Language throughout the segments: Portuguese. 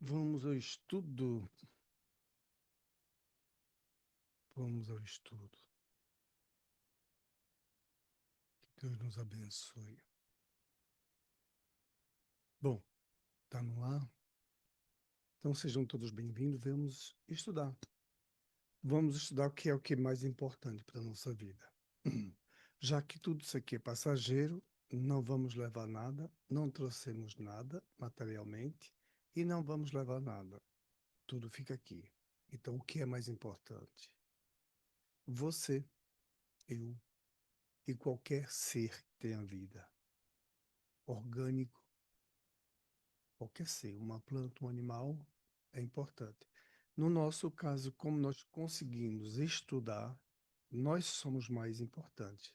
Vamos ao estudo. Vamos ao estudo. Que Deus nos abençoe. Bom, está no ar? Então sejam todos bem-vindos. Vamos estudar. Vamos estudar o que é mais importante para a nossa vida. Já que tudo isso aqui é passageiro, não vamos levar nada, não trouxemos nada materialmente e não vamos levar nada. Tudo fica aqui. Então, o que é mais importante? Você, eu e qualquer ser que tenha vida, orgânico, qualquer ser, uma planta, um animal, é importante. No nosso caso, como nós conseguimos estudar, nós somos mais importantes,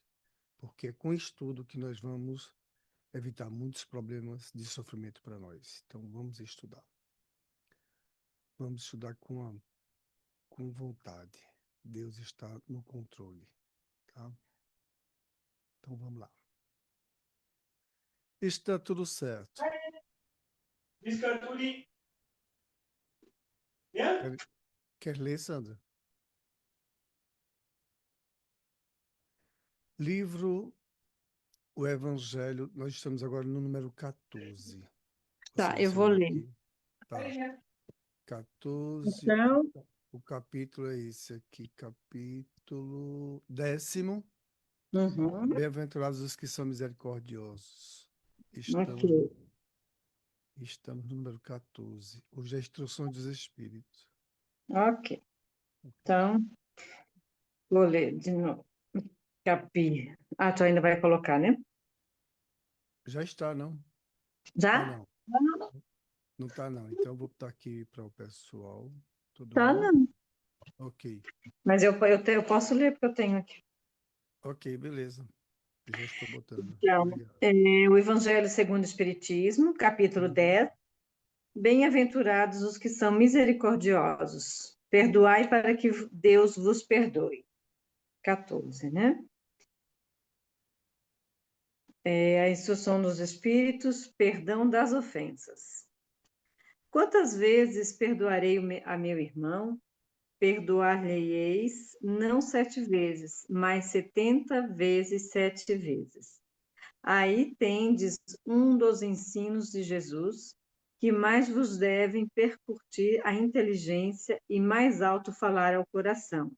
porque é com estudo que nós vamos evitar muitos problemas de sofrimento para nós. Então, vamos estudar. Vamos estudar com vontade. Deus está no controle, tá? Então, vamos lá. Está tudo certo. Quer ler, Sandra? Livro O Evangelho, nós estamos agora no número 14. Tá, Você eu vou sabe ler. que tá 14, Então, o capítulo é esse aqui, capítulo 10º. uhum, Bem-aventurados os que são misericordiosos. ok, Estamos no número 14. Hoje é a instrução dos Espíritos. ok. Então, vou ler de novo. Tu ainda vai colocar, né? Já está, não? Ah, Já? não. Não está, não. Então, eu vou botar aqui para o pessoal. Todo Tá, mundo? não. Ok. Mas eu posso ler porque eu tenho aqui. Ok, beleza. Já estou botando. Então, Obrigado. o Evangelho segundo o Espiritismo, capítulo 10. Bem-aventurados os que são misericordiosos. Perdoai para que Deus vos perdoe. 14, né? A instrução dos Espíritos, perdão das ofensas. Quantas vezes perdoarei a meu irmão? Perdoar-lhe-eis não 7 vezes, mas 70 vezes 7 vezes. Aí tendes um dos ensinos de Jesus, que mais vos devem percutir a inteligência e mais alto falar ao coração.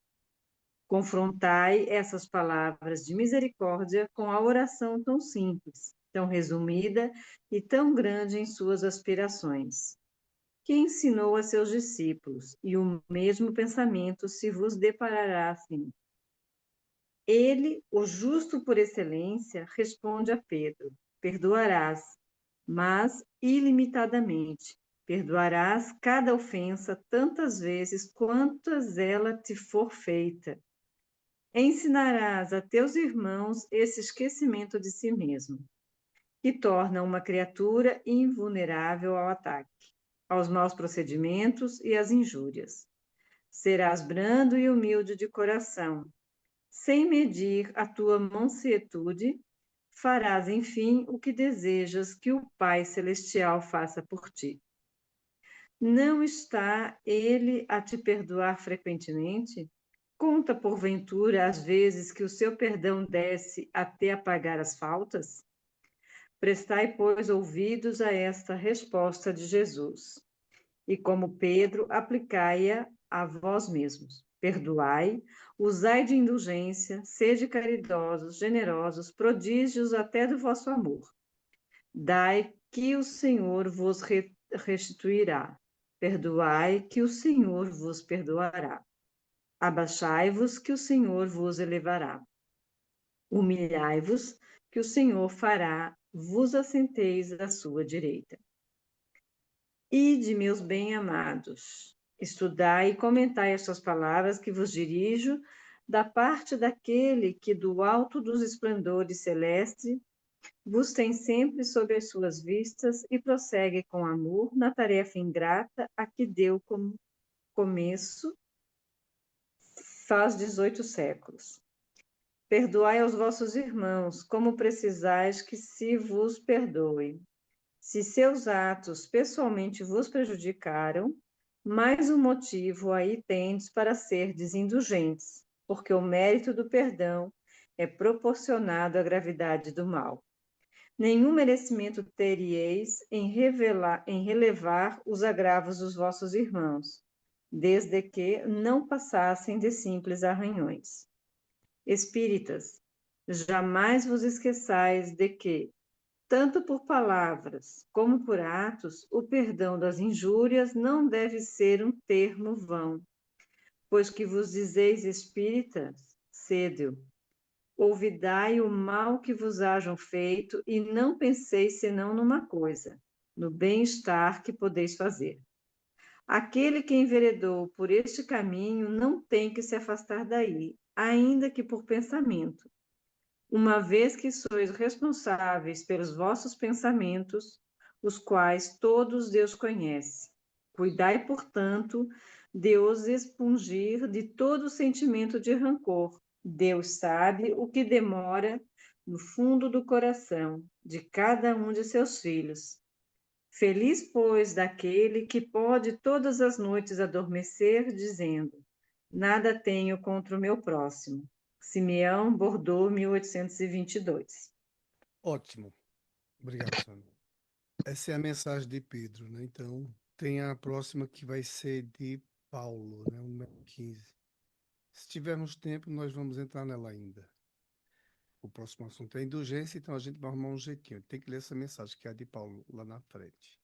Confrontai essas palavras de misericórdia com a oração tão simples, tão resumida e tão grande em suas aspirações, que ensinou a seus discípulos, e o mesmo pensamento se vos deparará assim. Ele, o justo por excelência, responde a Pedro: perdoarás, mas ilimitadamente. Perdoarás cada ofensa tantas vezes quantas ela te for feita. Ensinarás a teus irmãos esse esquecimento de si mesmo, que torna uma criatura invulnerável ao ataque, aos maus procedimentos e às injúrias. Serás brando e humilde de coração. Sem medir a tua mansietude, farás, enfim, o que desejas que o Pai Celestial faça por ti. Não está ele a te perdoar frequentemente? Conta, porventura, as vezes que o seu perdão desce até apagar as faltas? Prestai, pois, ouvidos a esta resposta de Jesus. E como Pedro, aplicai-a a vós mesmos. Perdoai, usai de indulgência, sede caridosos, generosos, prodígios até do vosso amor. Dai, que o Senhor vos restituirá. Perdoai, que o Senhor vos perdoará. Abaixai-vos, que o Senhor vos elevará. Humilhai-vos, que o Senhor fará, vos assenteis à sua direita. Ide, meus bem-amados, estudai e comentai estas palavras que vos dirijo da parte daquele que do alto dos esplendores celestes vos tem sempre sob as suas vistas e prossegue com amor na tarefa ingrata a que deu como começo faz 18 séculos. Perdoai aos vossos irmãos, como precisais que se vos perdoe. Se seus atos pessoalmente vos prejudicaram, mais um motivo aí tendes para serdes indulgentes, porque o mérito do perdão é proporcionado à gravidade do mal. Nenhum merecimento teríeis em relevar os agravos dos vossos irmãos, desde que não passassem de simples arranhões. Espíritas, jamais vos esqueçais de que, tanto por palavras como por atos, o perdão das injúrias não deve ser um termo vão, pois que vos dizeis espíritas, cede-o. Olvidai o mal que vos hajam feito e não penseis senão numa coisa, no bem-estar que podeis fazer. Aquele que enveredou por este caminho não tem que se afastar daí, ainda que por pensamento, uma vez que sois responsáveis pelos vossos pensamentos, os quais todos Deus conhece. Cuidai, portanto, de os expungir de todo sentimento de rancor. Deus sabe o que demora no fundo do coração de cada um de seus filhos. Feliz, pois, daquele que pode todas as noites adormecer, dizendo: Nada tenho contra o meu próximo. Simeão, Bordeaux, 1822. Ótimo. Obrigado, Sandra. Essa é a mensagem de Pedro, né? Então, tem a próxima que vai ser de Paulo, né? O número 15. Se tivermos tempo, nós vamos entrar nela ainda. O próximo assunto é indulgência, então a gente vai arrumar um jeitinho. Tem que ler essa mensagem, que é a de Paulo, lá na frente.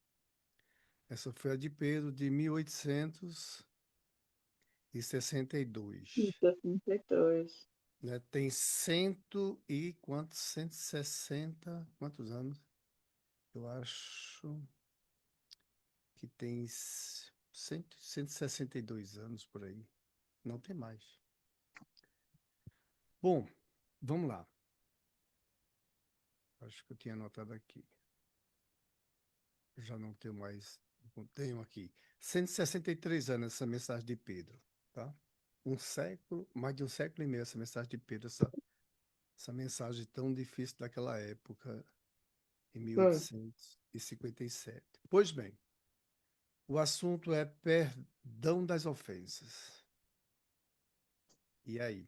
Essa foi a de Pedro, de 1862. 62. Né? Tem cento e quantos? 160, quantos anos? Eu acho que tem 162 anos por aí. Não tem mais. Bom, vamos lá. Acho que eu tinha anotado aqui. Já não tenho mais. Não tenho aqui. 163 anos essa mensagem de Pedro, tá? Um século, mais de um século e meio essa mensagem de Pedro, essa mensagem tão difícil daquela época, em Foi. 1857. Pois bem, o assunto é perdão das ofensas. E aí?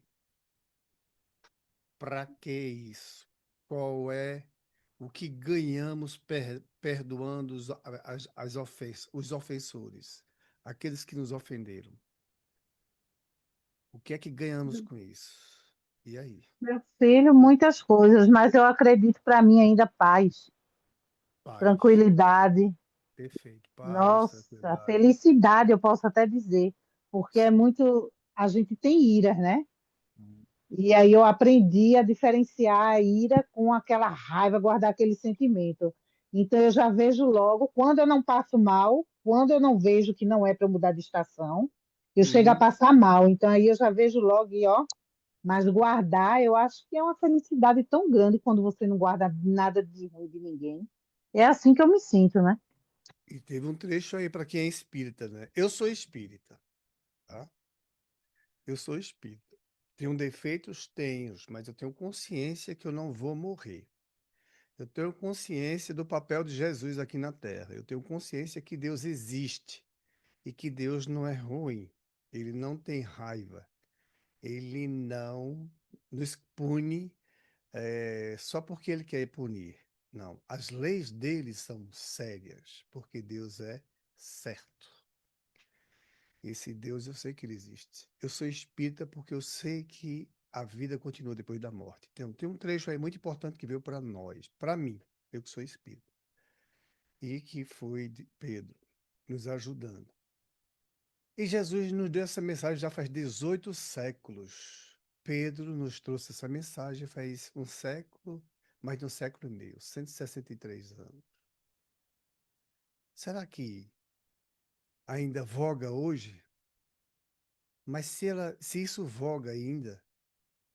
Para que isso? Qual é o que ganhamos perdoando as ofensas, os ofensores, aqueles que nos ofenderam? O que é que ganhamos com isso? E aí? Meu filho, muitas coisas, mas eu acredito para mim ainda paz, Paz. tranquilidade, Perfeito. Paz, nossa, tranquilidade. felicidade, eu posso até dizer, porque é Sim. muito, a gente tem ira, né? E aí eu aprendi a diferenciar a ira com aquela raiva, guardar aquele sentimento. Então eu já vejo logo, quando eu não passo mal, quando eu não vejo que não é para eu mudar de estação, eu chego a Uhum. passar mal. Então aí eu já vejo logo e ó, mas guardar, eu acho que é uma felicidade tão grande quando você não guarda nada de ruim de ninguém. É assim que eu me sinto, né? E teve um trecho aí para quem é espírita, né? Eu sou espírita, tá? Eu sou espírita. Tenho defeitos? Tenho, mas eu tenho consciência que eu não vou morrer. Eu tenho consciência do papel de Jesus aqui na Terra. Eu tenho consciência que Deus existe e que Deus não é ruim. Ele não tem raiva. Ele não nos pune só porque ele quer punir. Não. As leis dele são sérias, porque Deus é certo. Esse Deus eu sei que ele existe. Eu sou espírita porque eu sei que a vida continua depois da morte. Então, tem um trecho aí muito importante que veio para nós, para mim, eu que sou espírita, e que foi de Pedro, nos ajudando. E Jesus nos deu essa mensagem já faz 18 séculos. Pedro nos trouxe essa mensagem faz um século, mais de um século e meio, 163 anos. Será que ainda voga hoje? Mas se isso voga ainda,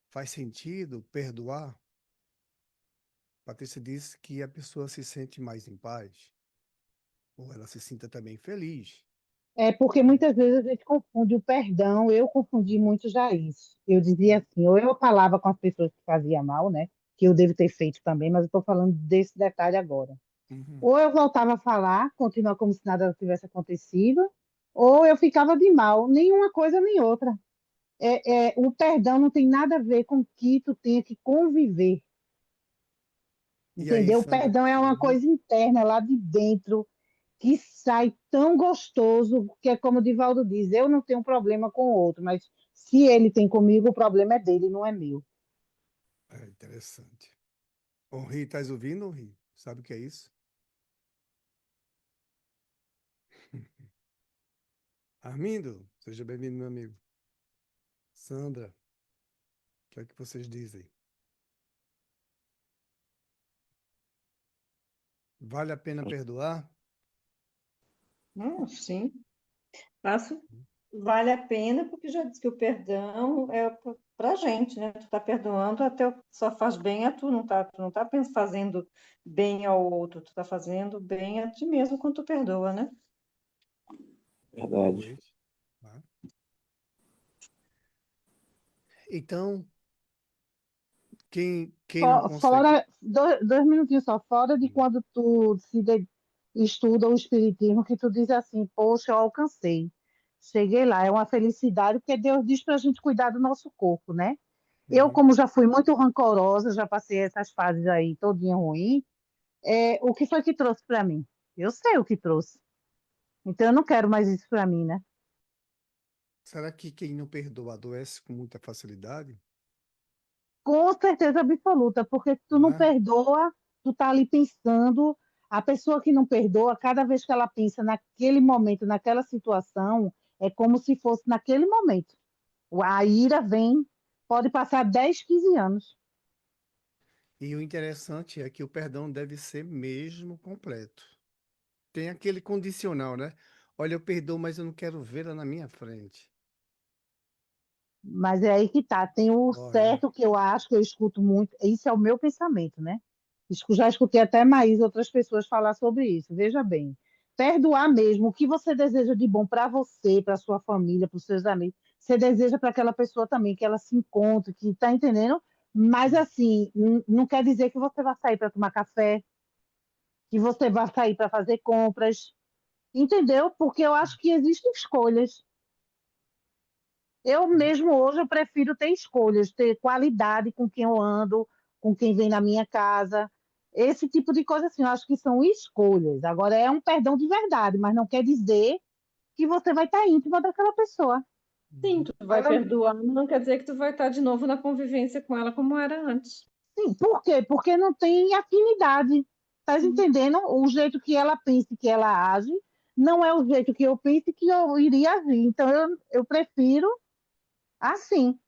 faz sentido perdoar? Patrícia disse que a pessoa se sente mais em paz, ou ela se sinta também feliz. É porque muitas vezes a gente confunde o perdão, eu confundi muito já isso. Eu dizia assim, ou eu falava com as pessoas que faziam mal, né? Que eu devo ter feito também, mas eu estou falando desse detalhe agora. Uhum. Ou eu voltava a falar, continuar como se nada tivesse acontecido, ou eu ficava de mal, nenhuma coisa nem outra. O perdão não tem nada a ver com que tu tenha que conviver, E aí, entendeu? O Sandra? perdão é uma Uhum. coisa interna lá de dentro que sai tão gostoso, que é como o Divaldo diz, eu não tenho problema com o outro, mas se ele tem comigo, o problema é dele, não é meu. É interessante. Henri, estás ouvindo, Henri? Sabe o que é isso? Armindo, seja bem-vindo, meu amigo. Sandra, o que é que vocês dizem? Vale a pena perdoar? Sim. Faço, vale a pena, porque já disse que o perdão é para a gente, né? Tu tá perdoando, até só faz bem a tu não tá fazendo bem ao outro, tu tá fazendo bem a ti mesmo quando tu perdoa, né? Verdade. Pois. Tá. Então, quem não consegue. Fora, dois minutinhos só, fora de quando estuda o espiritismo, que tu diz assim, poxa, eu alcancei, cheguei lá, é uma felicidade, porque Deus diz para a gente cuidar do nosso corpo, né? Eu, Uhum. como já fui muito rancorosa, já passei essas fases aí todinha ruim, o que foi que trouxe para mim? Eu sei o que trouxe. Então eu não quero mais isso para mim, né? Será que quem não perdoa adoece com muita facilidade? Com certeza absoluta, porque tu Não não é? perdoa, tu tá ali pensando, a pessoa que não perdoa, cada vez que ela pensa naquele momento, naquela situação, é como se fosse naquele momento. A ira vem, pode passar 10, 15 anos. E o interessante é que o perdão deve ser mesmo completo. Tem aquele condicional, né? Olha, eu perdoo, mas eu não quero vê-la na minha frente. Mas é aí que tá, tem o Olha, certo que eu acho, que eu escuto muito, isso é o meu pensamento, né? Já escutei até mais outras pessoas falar sobre isso. Veja bem, perdoar mesmo o que você deseja de bom para você, para sua família, para os seus amigos, você deseja para aquela pessoa também, que ela se encontre, que está entendendo? Mas assim, não quer dizer que você vai sair para tomar café, que você vai sair para fazer compras, entendeu? Porque eu acho que existem escolhas. Eu mesmo hoje eu prefiro ter escolhas, ter qualidade com quem eu ando, com quem vem na minha casa. Esse tipo de coisa assim, eu acho que são escolhas. Agora é um perdão de verdade, mas não quer dizer que você vai estar íntima daquela pessoa. Sim, uhum. tu vai Ela, perdoando, não quer dizer que tu vai estar de novo na convivência com ela como era antes. sim, por quê? Porque não tem afinidade. Tá Hum. entendendo? O jeito que ela pensa e que ela age não é o jeito que eu penso e que eu iria agir. Então eu prefiro assim.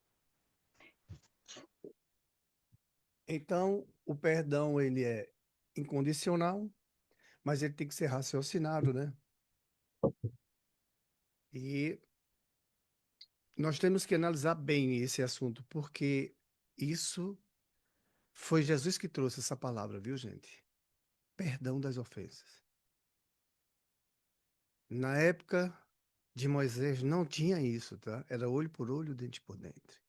Então, o perdão ele é incondicional, mas ele tem que ser raciocinado, né? E nós temos que analisar bem esse assunto, porque isso foi Jesus que trouxe essa palavra, viu, gente? Perdão das ofensas. Na época de Moisés não tinha isso, tá? Era olho por olho, dente por dente.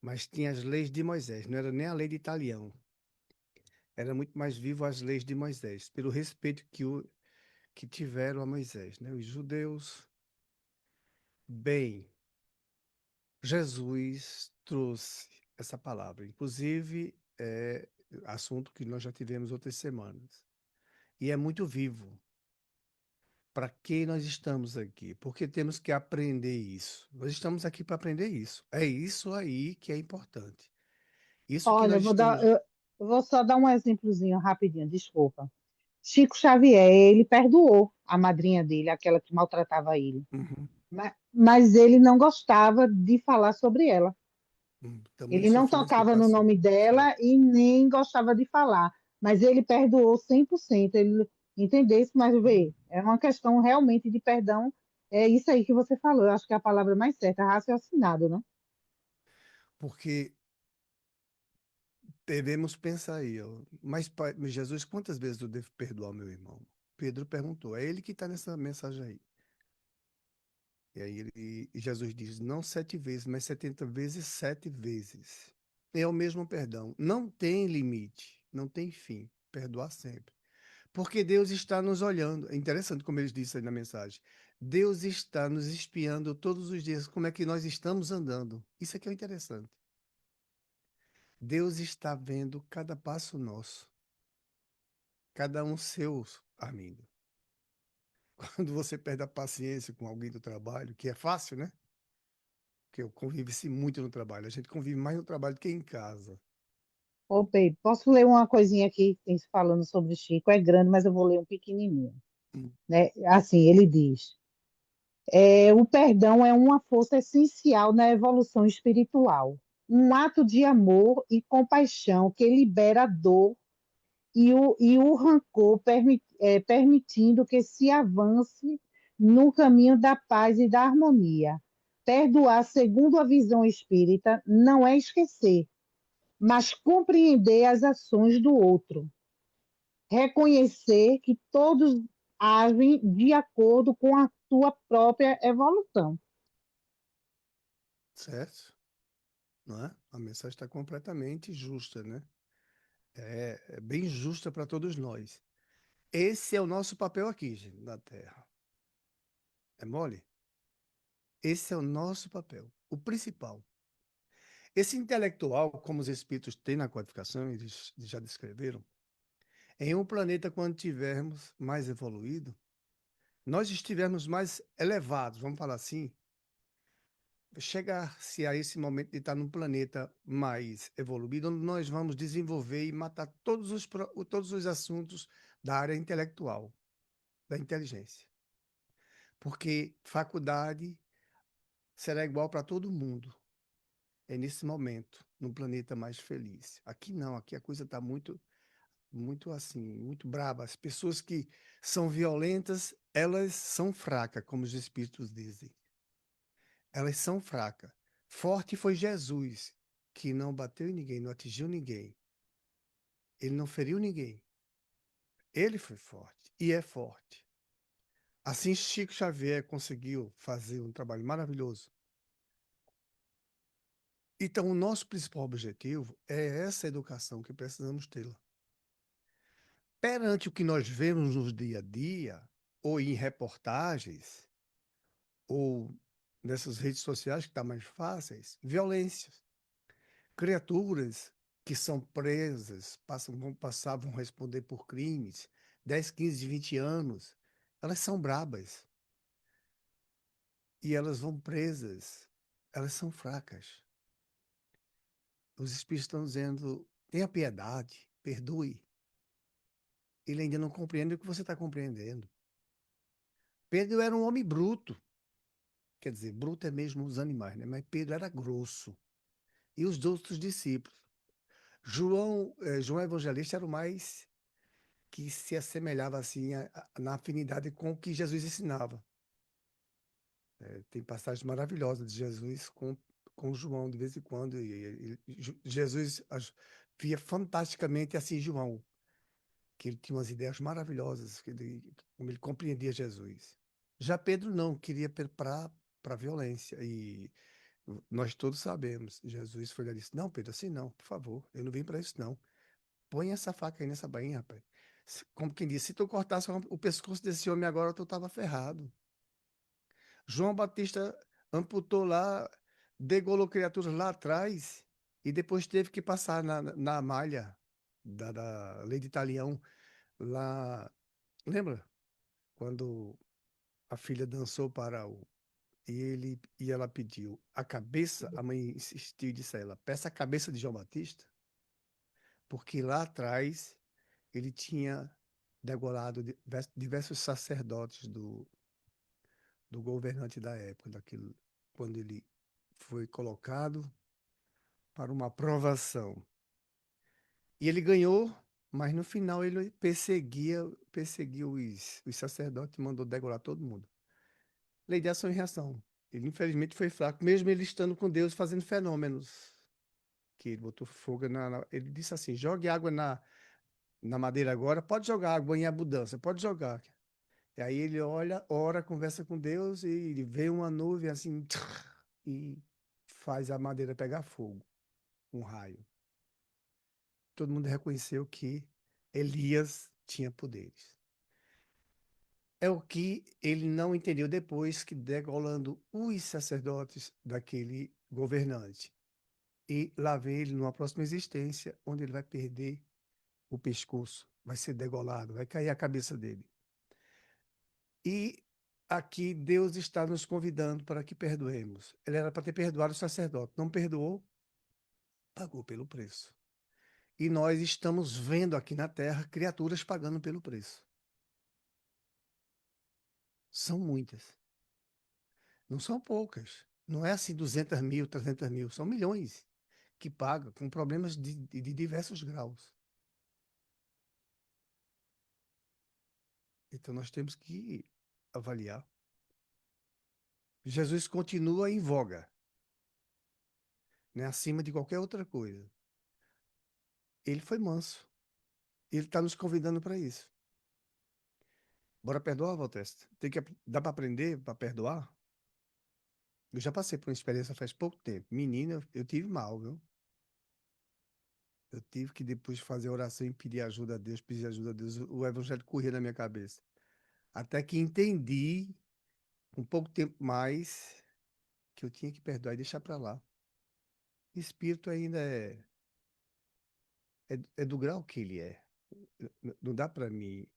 Mas tinha as leis de Moisés, não era nem a lei de Italião. Era muito mais vivo as leis de Moisés, pelo respeito que tiveram a Moisés, né? Os judeus. Bem, Jesus trouxe essa palavra. Inclusive, é assunto que nós já tivemos outras semanas. E é muito vivo. Para que nós estamos aqui? Porque temos que aprender isso. Nós estamos aqui para aprender isso. É isso aí que é importante. Isso que Olha, nós estamos. eu vou só dar um exemplozinho rapidinho, desculpa. Chico Xavier, ele perdoou a madrinha dele, aquela que maltratava ele, Uhum, mas ele não gostava de falar sobre ela. tamanho Ele não sofrimento que tocava no passou. nome Certo. dela e nem gostava de falar, mas ele perdoou 100%. Ele entendesse, mas vê, é uma questão realmente de perdão. É isso aí que você falou. Eu acho que é a palavra mais certa, raciocinado, né? Porque devemos pensar aí, ó. Mas, Jesus, quantas vezes eu devo perdoar o meu irmão? Pedro perguntou. É ele que está nessa mensagem aí. E aí e Jesus diz, não 7 vezes, mas 70 vezes 7 vezes. É o mesmo perdão. Não tem limite, não tem fim. perdoar sempre. Porque Deus está nos olhando. É interessante como eles dizem aí na mensagem. Deus está nos espiando todos os dias, como é que nós estamos andando. Isso aqui é interessante. Deus está vendo cada passo nosso, cada um seu, amigo. Quando você perde a paciência com alguém do trabalho, que é fácil, né? Porque eu convivo-se muito no trabalho. A gente convive mais no trabalho do que em casa. Ô, Pedro, posso ler uma coisinha aqui, tem se falando sobre Chico, é grande, mas eu vou ler um pequenininho, Hum. né? Assim, ele diz, o perdão é uma força essencial na evolução espiritual, um ato de amor e compaixão que libera a dor e o rancor, permitindo que se avance no caminho da paz e da harmonia. Perdoar, segundo a visão espírita, não é esquecer, mas compreender as ações do outro. Reconhecer que todos agem de acordo com a sua própria evolução. Certo? Não é? A mensagem está completamente justa, né? É bem justa para todos nós. Esse é o nosso papel aqui, gente, na Terra. É mole? Esse é o nosso papel, o principal. Esse intelectual, como os espíritos têm na codificação, eles já descreveram, em um planeta quando tivermos mais evoluído, nós estivermos mais elevados, vamos falar assim, chegar-se a esse momento de estar num planeta mais evoluído, onde nós vamos desenvolver e matar todos os assuntos da área intelectual, da inteligência. Porque faculdade será igual para todo mundo. É nesse momento, num planeta mais feliz. Aqui não, aqui a coisa está muito assim, muito braba. As pessoas que são violentas, elas são fracas, como os espíritos dizem. Elas são fracas. Forte foi Jesus, que não bateu em ninguém, não atingiu ninguém. Ele não feriu ninguém. Ele foi forte e é forte. Assim, Chico Xavier conseguiu fazer um trabalho maravilhoso. Então, o nosso principal objetivo é essa educação que precisamos tê-la. Perante o que nós vemos no dia a dia, ou em reportagens, ou nessas redes sociais que está mais fáceis, violências. Criaturas que são presas, vão passar, vão responder por crimes, 10, 15, 20 anos, elas são brabas. E elas vão presas, elas são fracas. Os espíritos estão dizendo, tenha piedade, perdoe. Ele ainda não compreende o que você está compreendendo. Pedro era um homem bruto. Quer dizer, bruto é mesmo os animais, né? Mas Pedro era grosso. E os outros discípulos. João Evangelista era o mais que se assemelhava assim na afinidade com o que Jesus ensinava. Tem passagens maravilhosas de Jesus com João de vez em quando. Jesus via fantasticamente assim João, que ele tinha umas ideias maravilhosas, como ele compreendia Jesus. Já Pedro não, queria para a violência. E nós todos sabemos, Jesus foi lá e disse, não, Pedro, assim não, por favor, eu não vim para isso não. Põe essa faca aí nessa bainha, rapaz. Como quem disse, se tu cortasse o pescoço desse homem agora, tu tava ferrado. João Batista amputou lá, degolou criaturas lá atrás e depois teve que passar na malha da lei de Italião lá. Lembra? Quando a filha dançou para e ela pediu a cabeça, a mãe insistiu e disse a ela, peça a cabeça de João Batista, porque lá atrás ele tinha degolado diversos sacerdotes do governante da época, quando ele foi colocado para uma aprovação. E ele ganhou, mas no final ele perseguiu os sacerdotes e mandou degolar todo mundo. Lei de ação e reação. Ele infelizmente foi fraco, mesmo ele estando com Deus fazendo fenômenos. Que ele botou fogo ele disse assim: jogue água na madeira agora, pode jogar água em abundância, pode jogar. E aí ele olha, ora, conversa com Deus e ele vê uma nuvem assim e faz a madeira pegar fogo, um raio. Todo mundo reconheceu que Elias tinha poderes. É o que ele não entendeu depois que degolando os sacerdotes daquele governante. E lá vê ele numa próxima existência, onde ele vai perder o pescoço, vai ser degolado, vai cair a cabeça dele. E aqui Deus está nos convidando para que perdoemos. Ele era para ter perdoado o sacerdote, não perdoou, pagou pelo preço. E nós estamos vendo aqui na terra criaturas pagando pelo preço. São muitas. Não são poucas. Não é assim 200 mil, 300 mil. São milhões que pagam com problemas de diversos graus. Então nós temos que avaliar. Jesus continua em voga, né, acima de qualquer outra coisa. Ele foi manso. Ele está nos convidando para isso. Bora perdoar, Valtesta? Dá para aprender, para perdoar? Eu já passei por uma experiência faz pouco tempo. Menina, eu tive mal, viu? Eu tive que depois fazer oração e pedir ajuda a Deus, pedir ajuda a Deus. O evangelho corria na minha cabeça. Até que entendi, um pouco tempo mais, que eu tinha que perdoar e deixar para lá. O espírito ainda é do grau que ele é. Não dá para me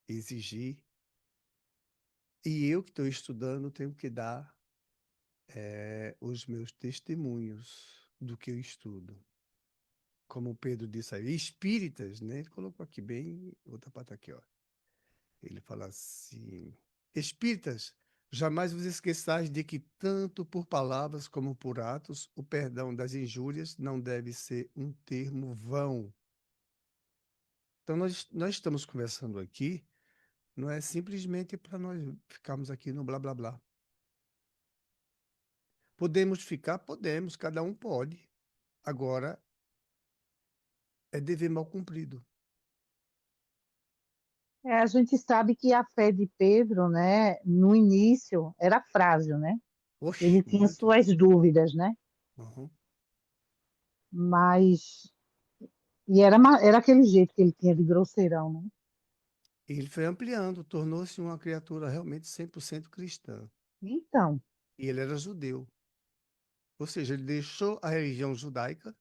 exigir. E eu que estou estudando tenho que dar os meus testemunhos do que eu estudo. Como o Pedro disse aí, espíritas, né? Ele colocou aqui bem, outra parte aqui, ó. Ele fala assim: Espíritas, jamais vos esqueçais de que, tanto por palavras como por atos, o perdão das injúrias não deve ser um termo vão. Então, nós estamos conversando aqui, não é simplesmente para nós ficarmos aqui no blá blá blá. Podemos ficar? Podemos, cada um pode. Agora, é dever mal cumprido. A gente sabe que a fé de Pedro, né, no início era frágil, né? Oxe, Ele tinha muito. suas dúvidas, né? Uhum. Mas e era aquele jeito que ele tinha de grosseirão, né? Ele foi ampliando, tornou-se uma criatura realmente 100% cristã. Então, E ele era judeu. Ou seja, ele deixou a religião judaica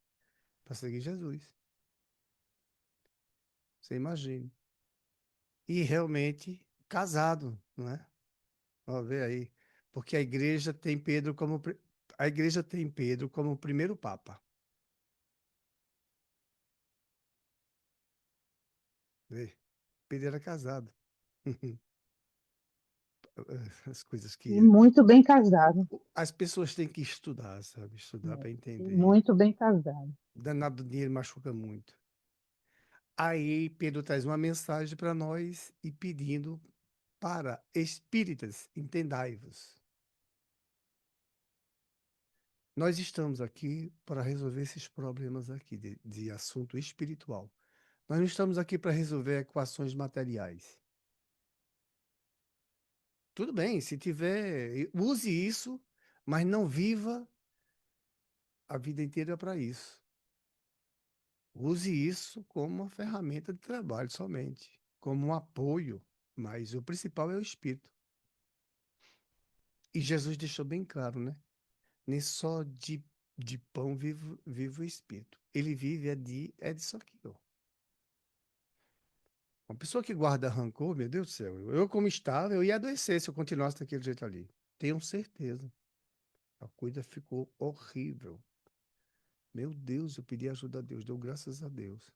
para seguir Jesus. Você imagina. E realmente casado, não é? Ó, vê aí. Porque a igreja tem Pedro como a igreja tem Pedro como o primeiro papa. Vê? Pedro era casado. As coisas e que muito bem casado, as pessoas têm que estudar, sabe? Estudar né? para E entender. muito bem casado. Danado do dinheiro machuca muito. Aí Pedro traz uma mensagem para nós e pedindo para espíritas, entendai-vos. Nós estamos aqui para resolver esses problemas aqui de assunto espiritual. Nós não estamos aqui para resolver equações materiais. Tudo bem, se tiver, use isso, mas não viva a vida inteira para isso. Use isso como uma ferramenta de trabalho somente, como um apoio, mas o principal é o espírito. E Jesus deixou bem claro, né? Nem só de pão vive o espírito. Ele vive é disso aqui, ó. Uma pessoa que guarda rancor, meu Deus do céu, eu como estava, eu ia adoecer se eu continuasse daquele jeito ali. Tenho certeza. A coisa ficou horrível. Meu Deus, eu pedi ajuda a Deus, deu graças a Deus.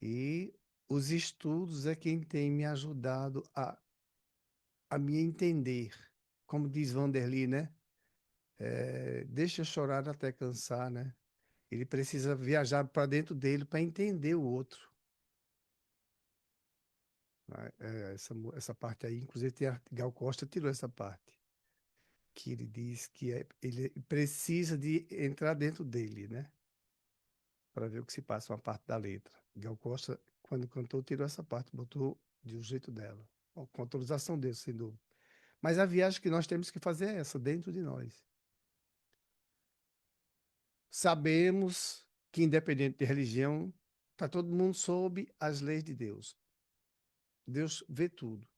E os estudos é quem tem me ajudado a me entender. Como diz Vanderly, né? Deixa eu chorar até cansar, né? Ele precisa viajar para dentro dele para entender o outro. Né? Essa parte aí, inclusive, Gal Costa tirou essa parte, que ele diz que ele precisa de entrar dentro dele, né? Para ver o que se passa, uma parte da letra. Gal Costa, quando cantou, tirou essa parte, botou de um jeito dela. Bom, com autorização dele, sem dúvida. Mas a viagem que nós temos que fazer é essa, dentro de nós. Sabemos que, independente de religião, Está todo mundo sob as leis de Deus. Deus vê tudo.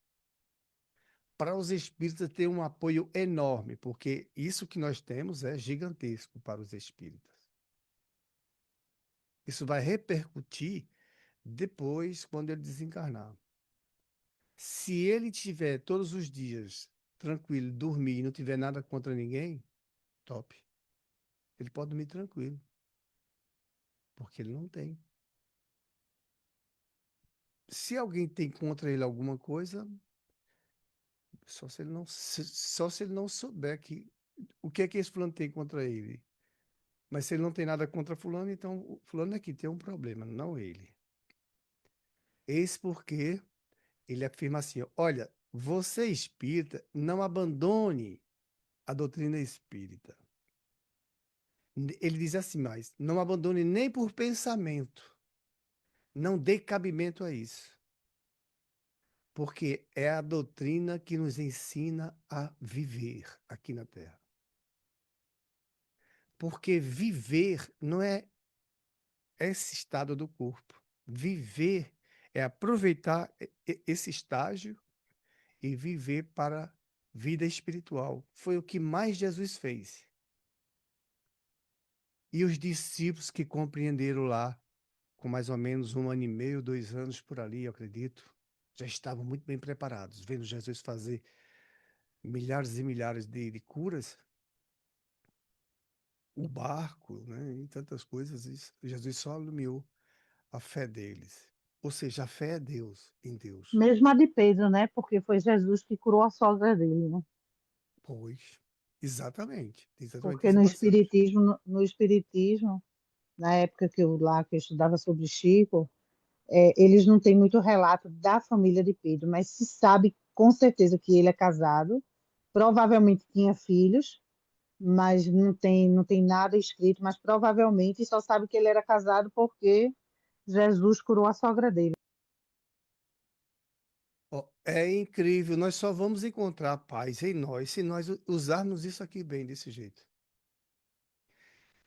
Para os espíritas tem um apoio enorme, porque isso que nós temos é gigantesco para os espíritas. Isso vai repercutir depois, quando ele desencarnar. Se ele tiver todos os dias tranquilo, dormir e não tiver nada contra ninguém, top. Ele pode dormir tranquilo, porque ele não tem. Se alguém tem contra ele alguma coisa, só se ele não souber o que é que esse fulano tem contra ele. Mas se ele não tem nada contra fulano, então o fulano é que tem um problema, não ele. Eis porque ele afirma assim: olha, você espírita, não abandone a doutrina espírita. Ele diz assim mais: não abandone nem por pensamento, não dê cabimento a isso, porque é a doutrina que nos ensina a viver aqui na Terra. Porque viver não é esse estado do corpo. Viver é aproveitar esse estágio e viver para a vida espiritual. Foi o que mais Jesus fez. E os discípulos que compreenderam lá, com mais ou menos 1 ano e meio, 2 anos por ali, eu acredito, já estavam muito bem preparados, vendo Jesus fazer milhares e milhares de curas, o barco, né, e tantas coisas. Jesus só iluminou a fé deles. Ou seja, a fé é Deus, em Deus. Mesmo a de Pedro, né? Porque foi Jesus que curou a sogra dele, né? Pois, exatamente Porque essa no passagem. espiritismo, no espiritismo, na época que eu estudava sobre Chico, eles não têm muito relato da família de Pedro, mas se sabe com certeza que ele é casado, provavelmente tinha filhos, mas não tem nada escrito, mas provavelmente só sabe que ele era casado porque Jesus curou a sogra dele. Ó, é incrível, nós só vamos encontrar paz em nós se nós usarmos isso aqui bem desse jeito.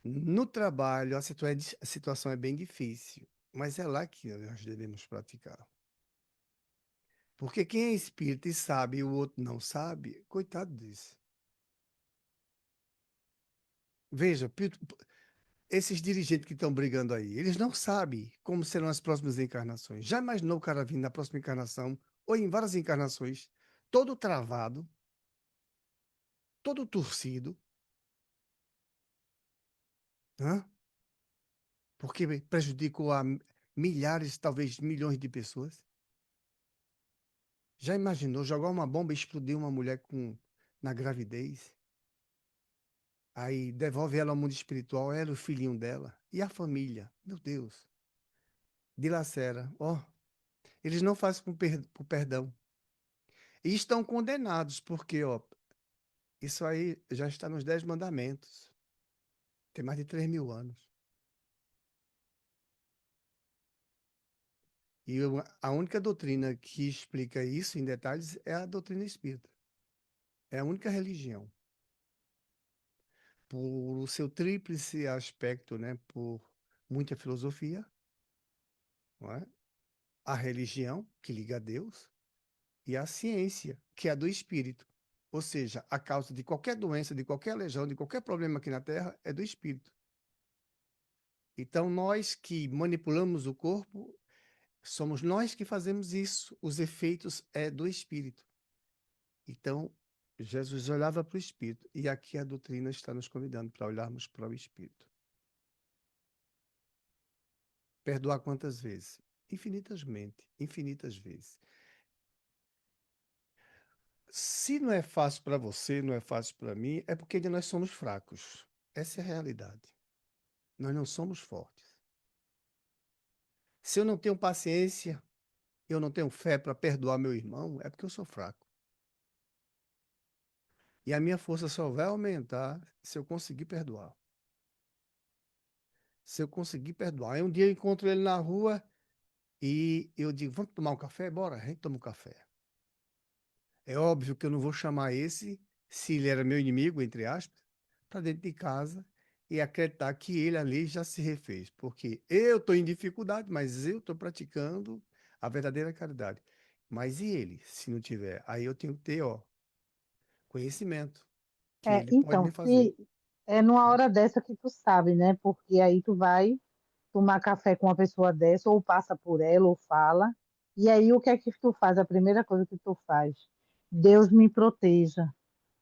No trabalho, a situação é bem difícil, mas é lá que nós devemos praticar. Porque quem é espírita e sabe e o outro não sabe, coitado disso. Veja, esses dirigentes que estão brigando aí, eles não sabem como serão as próximas encarnações. Já imaginou o cara vindo na próxima encarnação, ou em várias encarnações, todo travado, todo torcido, hã? Porque prejudicou a milhares, talvez milhões de pessoas? Já imaginou jogar uma bomba e explodir uma mulher na gravidez? Aí devolve ela ao mundo espiritual, ela, o filhinho dela, e a família. Meu Deus, dilacera. Ó, eles não fazem por perdão. E estão condenados, porque, ó, isso aí já está nos 10 mandamentos. Tem mais de 3.000 anos. E a única doutrina que explica isso em detalhes é a doutrina espírita. É a única religião. Por o seu tríplice aspecto, né? Por muita filosofia, não é? A religião, que liga a Deus, e a ciência, que é a do espírito. Ou seja, a causa de qualquer doença, de qualquer lesão, de qualquer problema aqui na Terra é do espírito. Então, nós que manipulamos o corpo, somos nós que fazemos isso. Os efeitos é do espírito. Então, Jesus olhava para o espírito, e aqui a doutrina está nos convidando para olharmos para o espírito. Perdoar quantas vezes? Infinitamente, infinitas vezes. Se não é fácil para você, não é fácil para mim, é porque ainda nós somos fracos. Essa é a realidade. Nós não somos fortes. Se eu não tenho paciência, eu não tenho fé para perdoar meu irmão, é porque eu sou fraco. E a minha força só vai aumentar se eu conseguir perdoar. Se eu conseguir perdoar. Aí um dia eu encontro ele na rua e eu digo: vamos tomar um café? Bora, a gente toma um café. É óbvio que eu não vou chamar esse, se ele era meu inimigo, entre aspas, para dentro de casa e acreditar que ele ali já se refez, porque eu estou em dificuldade, mas eu estou praticando a verdadeira caridade. Mas e ele, se não tiver? Aí eu tenho que ter, ó, conhecimento, que ele pode Então, me fazer. se é numa hora dessa que tu sabe, né? Porque aí tu vai tomar café com uma pessoa dessa, ou passa por ela, ou fala. E aí o que é que tu faz? A primeira coisa que tu faz, Deus me proteja,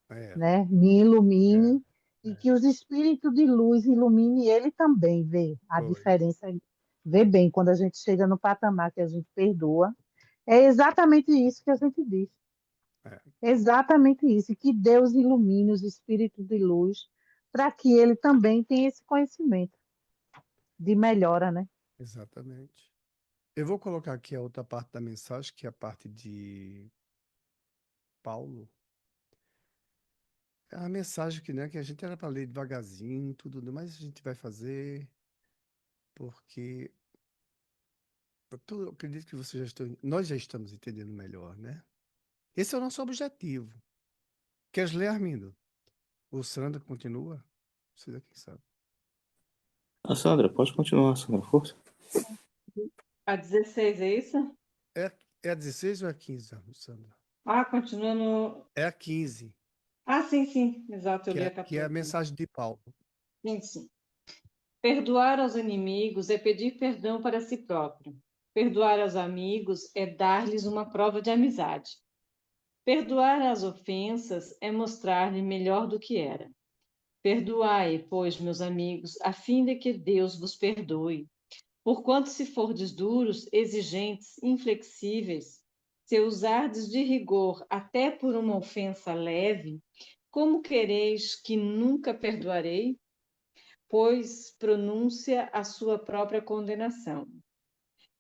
É, né? Me é, ilumine e é. que os espíritos de luz ilumine ele também, vê a Foi. diferença, vê bem quando a gente chega no patamar que a gente perdoa. É exatamente isso que a gente diz. É, Exatamente isso, e que Deus ilumine os espíritos de luz para que ele também tenha esse conhecimento de melhora, né? exatamente. Eu vou colocar aqui a outra parte da mensagem, que é a parte de Paulo. É a mensagem que, né, que a gente era para ler devagarzinho, tudo, mas a gente vai fazer, porque eu acredito que vocês já estão, nós já estamos entendendo melhor, né? Esse é o nosso objetivo. Queres ler, Armindo? O Sandra continua? Você é quem sabe. A Sandra, pode continuar, Sandra, força. A 16, é isso? É, é a 16 ou é a 15, Sandra? Ah, continua no. É a 15, Ah, sim, sim, exato, eu li a que é a 14. mensagem de Paulo. Sim, sim. Perdoar aos inimigos é pedir perdão para si próprio. Perdoar aos amigos é dar-lhes uma prova de amizade. Perdoar as ofensas é mostrar-lhe melhor do que era. Perdoai, pois, meus amigos, a fim de que Deus vos perdoe. Porquanto se fordes duros, exigentes, inflexíveis, se usardes de rigor até por uma ofensa leve, como quereis que nunca perdoarei? Pois pronuncia a sua própria condenação.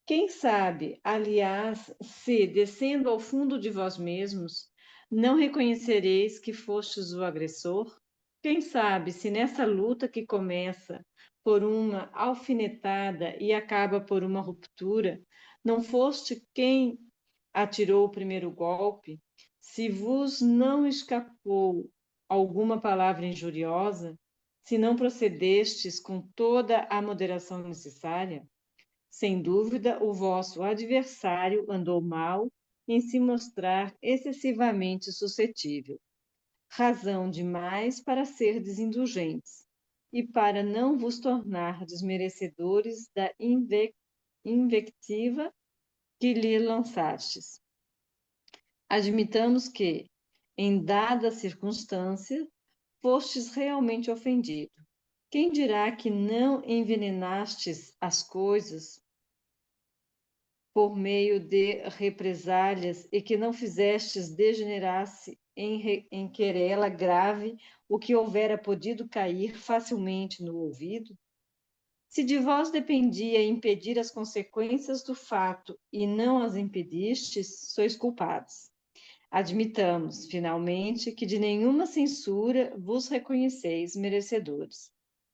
Quem sabe, aliás, se, descendo ao fundo de vós mesmos, não reconhecereis que fostes o agressor? Quem sabe, se nessa luta que começa por uma alfinetada e acaba por uma ruptura, não foste quem atirou o primeiro golpe? Se vos não escapou alguma palavra injuriosa, se não procedestes com toda a moderação necessária? Sem dúvida, o vosso adversário andou mal em se mostrar excessivamente suscetível. Razão demais para serdes indulgentes e para não vos tornar desmerecedores da invectiva que lhe lançastes. Admitamos que, em dada circunstância, fostes realmente ofendido. Quem dirá que não envenenastes as coisas por meio de represálias e que não fizestes degenerasse em querela grave o que houvera podido cair facilmente no ouvido? Se de vós dependia impedir as consequências do fato e não as impedistes, sois culpados. Admitamos, finalmente, que de nenhuma censura vos reconheceis merecedores.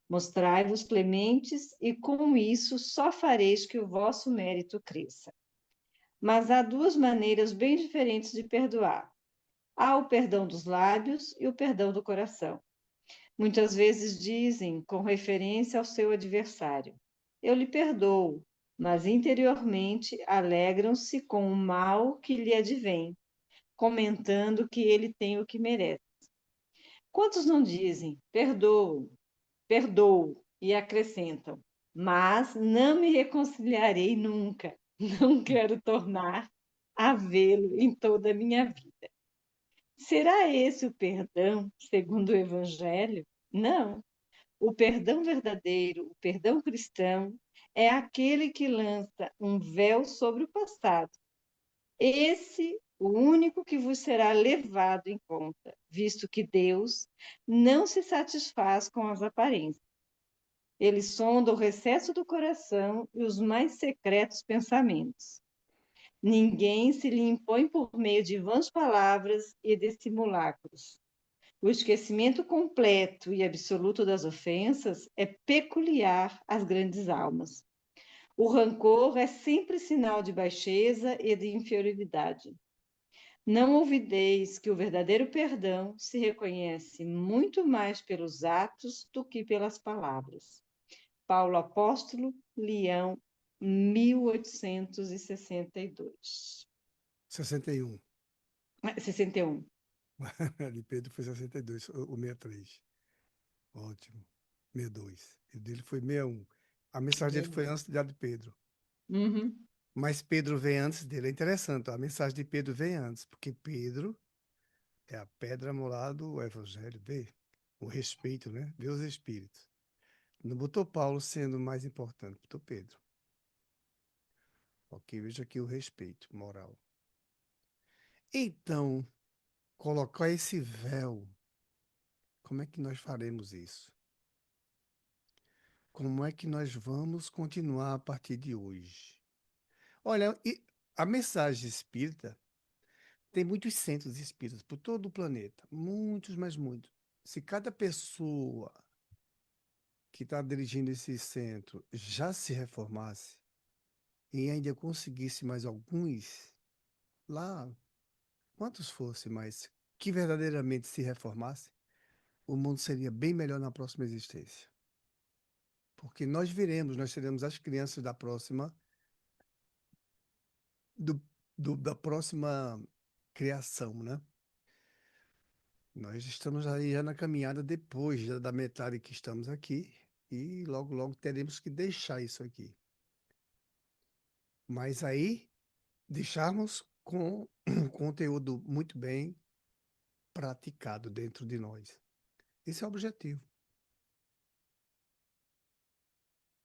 Mostrai-vos clementes e com isso só fareis que o vosso mérito cresça. Mas há duas maneiras bem diferentes de perdoar. Há o perdão dos lábios e o perdão do coração. Muitas vezes dizem, com referência ao seu adversário, eu lhe perdoo, mas interiormente alegram-se com o mal que lhe advém, comentando que ele tem o que merece. Quantos não dizem, perdoo, perdoo, e acrescentam, mas não me reconciliarei nunca, não quero tornar a vê-lo em toda a minha vida. Será esse o perdão, segundo o Evangelho? Não. O perdão verdadeiro, o perdão cristão, é aquele que lança um véu sobre o passado. Esse, o único que vos será levado em conta, visto que Deus não se satisfaz com as aparências. Ele sonda o recesso do coração e os mais secretos pensamentos. Ninguém se lhe impõe por meio de vãs palavras e de simulacros. O esquecimento completo e absoluto das ofensas é peculiar às grandes almas. O rancor é sempre sinal de baixeza e de inferioridade. Não ouvideis que o verdadeiro perdão se reconhece muito mais pelos atos do que pelas palavras. Paulo Apóstolo, Leão, 1862. 61. 61. De Pedro foi 62, o 63. Ótimo. 62. E o dele foi 61. A mensagem dele foi antes da de Pedro. Uhum. Mas Pedro vem antes dele. É interessante, ó, a mensagem de Pedro vem antes, porque Pedro é a pedra molar do evangelho. Vê o respeito, né? Vê os espíritos. Não botou Paulo sendo mais importante, botou Pedro. Ok, veja aqui o respeito moral. Então, colocar esse véu, como é que nós faremos isso? Como é que nós vamos continuar a partir de hoje? Olha, a mensagem espírita tem muitos centros espíritas por todo o planeta, muitos, mas muitos. Se cada pessoa que está dirigindo esse centro já se reformasse e ainda conseguisse mais alguns lá, quantos fosse mais, que verdadeiramente se reformasse, o mundo seria bem melhor na próxima existência. Porque nós veremos, nós seremos as crianças da próxima, do, da próxima criação, né? Nós estamos aí já na caminhada depois já da metade que estamos aqui e logo, logo teremos que deixar isso aqui. Mas aí, deixarmos com um conteúdo muito bem praticado dentro de nós. Esse é o objetivo.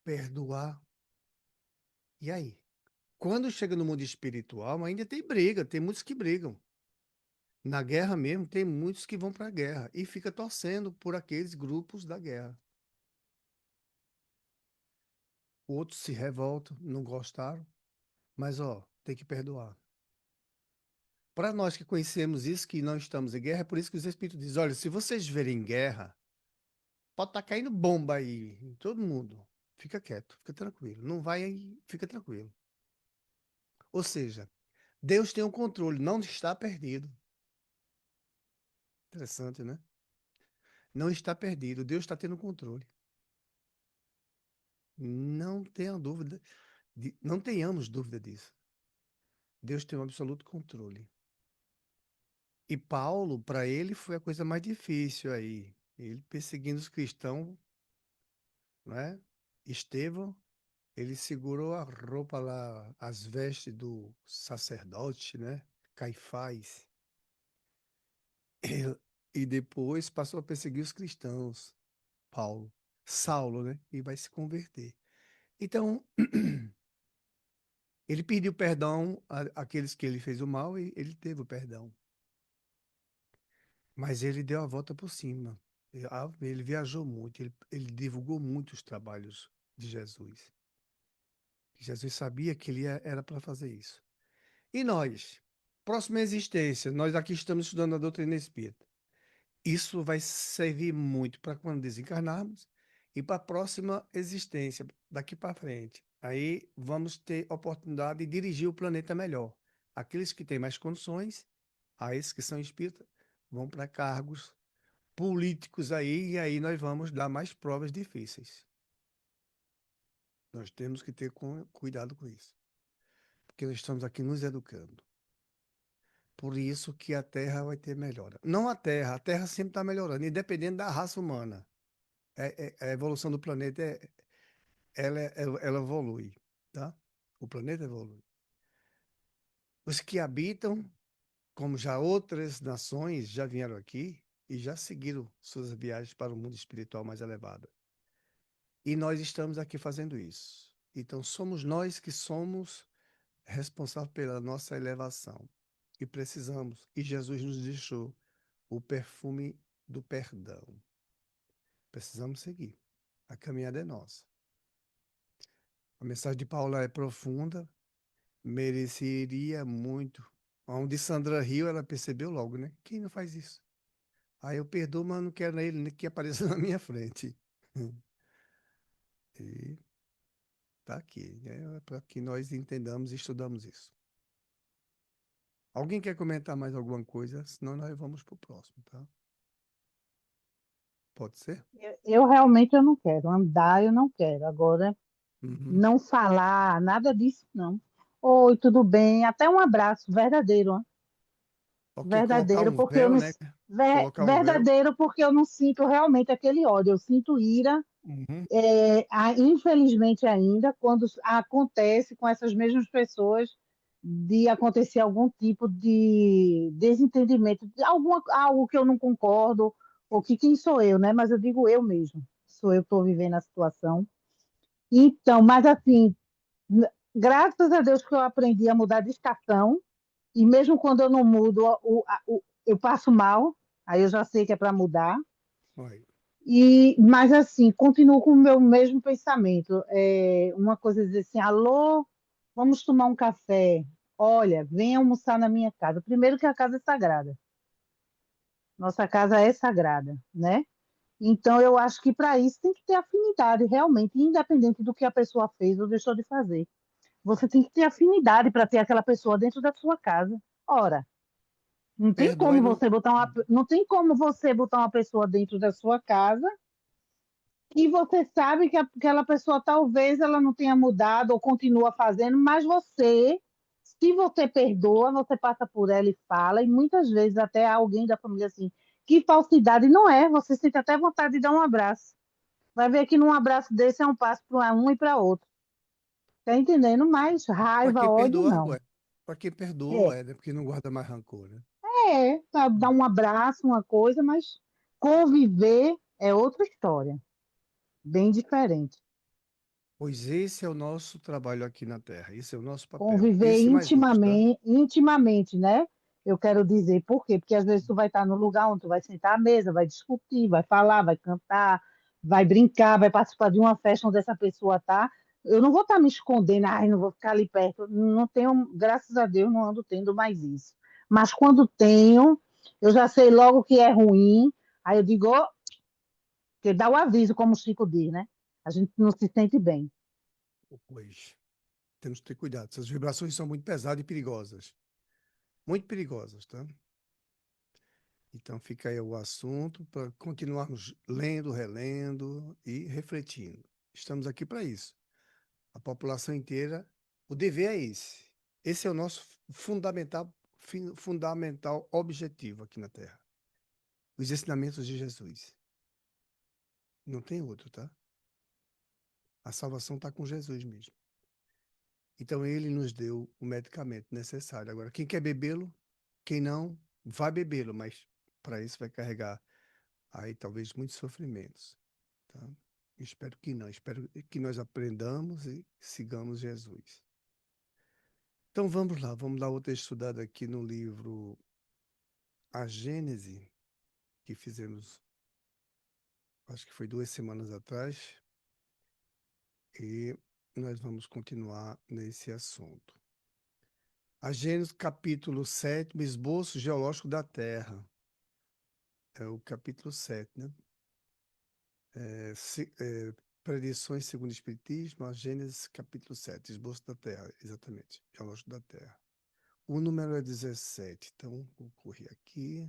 Perdoar. E aí? Quando chega no mundo espiritual, ainda tem briga, tem muitos que brigam. Na guerra mesmo, tem muitos que vão para a guerra e fica torcendo por aqueles grupos da guerra. Outros se revoltam, não gostaram, mas ó, tem que perdoar. Para nós que conhecemos isso, que não estamos em guerra, é por isso que os Espíritos dizem: olha, se vocês verem guerra, pode estar caindo bomba aí em todo mundo. Fica quieto, fica tranquilo. Não vai aí, fica tranquilo. Ou seja, Deus tem o controle, não está perdido. Interessante, né? Não está perdido, Deus está tendo controle. Não tenha dúvida, não tenhamos dúvida disso. Deus tem um absoluto controle. E Paulo, para ele, foi a coisa mais difícil aí. Ele perseguindo os cristãos, né? Estevão, ele segurou a roupa lá, as vestes do sacerdote, né? Caifás. E depois passou a perseguir os cristãos, Paulo, Saulo, né? E vai se converter. Então, ele pediu perdão àqueles que ele fez o mal e ele teve o perdão. Mas ele deu a volta por cima. Ele viajou muito, ele divulgou muito os trabalhos de Jesus. Jesus sabia que ele era para fazer isso. E nós? Próxima existência, nós aqui estamos estudando a doutrina espírita. Isso vai servir muito para quando desencarnarmos e para a próxima existência, daqui para frente. Aí vamos ter oportunidade de dirigir o planeta melhor. Aqueles que têm mais condições, a esses que são espíritas, vão para cargos políticos aí, e aí nós vamos dar mais provas difíceis. Nós temos que ter cuidado com isso, porque nós estamos aqui nos educando. Por isso que a Terra vai ter melhora. Não a Terra sempre está melhorando, independente da raça humana. A evolução do planeta, ela evolui, tá? O planeta evolui. Os que habitam, como já outras nações já vieram aqui e já seguiram suas viagens para o mundo espiritual mais elevado. E nós estamos aqui fazendo isso. Então, somos nós que somos responsáveis pela nossa elevação. E precisamos. E Jesus nos deixou o perfume do perdão. Precisamos seguir. A caminhada é nossa. A mensagem de Paulo é profunda, mereceria muito. Onde Sandra riu, ela percebeu logo, né? Quem não faz isso? Aí eu perdoo, mas não quero ele que apareça na minha frente. E tá aqui, né? Para que nós entendamos e estudamos isso. Alguém quer comentar mais alguma coisa? Senão nós vamos para o próximo, tá? Pode ser? Eu realmente eu não quero. Andar eu não quero. Agora, Uhum. não falar, nada disso, não. Oi, tudo bem? Até um abraço, verdadeiro, ó. Ok, colocar Verdadeiro, um porque eu véu, não. né? Colocar um véu. Verdadeiro, porque eu não sinto realmente aquele ódio. Eu sinto ira, Uhum. infelizmente ainda, quando acontece com essas mesmas pessoas de acontecer algum tipo de desentendimento, de algo que eu não concordo, ou que quem sou eu, né? Mas eu digo eu mesmo. Sou eu que estou vivendo a situação. Então, mas assim, graças a Deus que eu aprendi a mudar de estação, e mesmo quando eu não mudo, eu passo mal, aí eu já sei que é para mudar. Olha, Mas assim, continuo com o meu mesmo pensamento. Uma coisa é dizer assim, alô, vamos tomar um café. Olha, vem almoçar na minha casa. Primeiro que a casa é sagrada. Nossa casa é sagrada, né? Então eu acho que para isso tem que ter afinidade, realmente, independente do que a pessoa fez ou deixou de fazer. Você tem que ter afinidade para ter aquela pessoa dentro da sua casa. Ora, perdoa e não. não tem como você botar uma pessoa dentro da sua casa e você sabe que aquela pessoa talvez ela não tenha mudado ou continua fazendo, mas se você perdoa, você passa por ela e fala, e muitas vezes até alguém da família assim, que falsidade não é, você sente até vontade de dar um abraço. Vai ver que num abraço desse é um passo para um e para outro. Tá entendendo? Mas Para raiva, quem ódio, perdoa, não. é. Para quem perdoa, É, é, né? Porque não guarda mais rancor, né? Pra dar um abraço, uma coisa, mas conviver é outra história, bem diferente. Pois esse é o nosso trabalho aqui na Terra. Esse é o nosso papel. Conviver Esse e mais dois, tá? intimamente, né? Eu quero dizer por quê? Porque às vezes tu vai estar no lugar onde tu vai sentar à mesa, vai discutir, vai falar, vai cantar, vai brincar, vai participar de uma festa onde essa pessoa tá. Eu não vou estar me escondendo, ai, não vou ficar ali perto. Não tenho, graças a Deus, não ando tendo mais isso. Mas quando tenho, eu já sei logo que é ruim. Aí eu digo, ó, que dá o aviso, como o Chico diz, né? A gente não se sente bem. Pois temos que ter cuidado. Essas vibrações são muito pesadas e perigosas. Muito perigosas, tá? Então fica aí o assunto para continuarmos lendo, relendo e refletindo. Estamos aqui para isso. A população inteira, o dever é esse. Esse é o nosso fundamental objetivo aqui na Terra. Os ensinamentos de Jesus. Não tem outro, tá? A salvação está com Jesus mesmo. Então ele nos deu o medicamento necessário. Agora, quem quer bebê-lo, quem não, vai bebê-lo, mas para isso vai carregar aí talvez muitos sofrimentos, tá? Espero que não. Espero que nós aprendamos e sigamos Jesus. Então vamos lá, vamos dar outra estudada aqui no livro A Gênese, que fizemos, acho que foi 2 semanas atrás, e nós vamos continuar nesse assunto. A Gênesis, capítulo 7, esboço geológico da Terra. É o capítulo 7, né? Predições segundo o Espiritismo, a Gênesis, capítulo 7, esboço da Terra, exatamente, geológico da Terra. O número é 17, então vou correr aqui.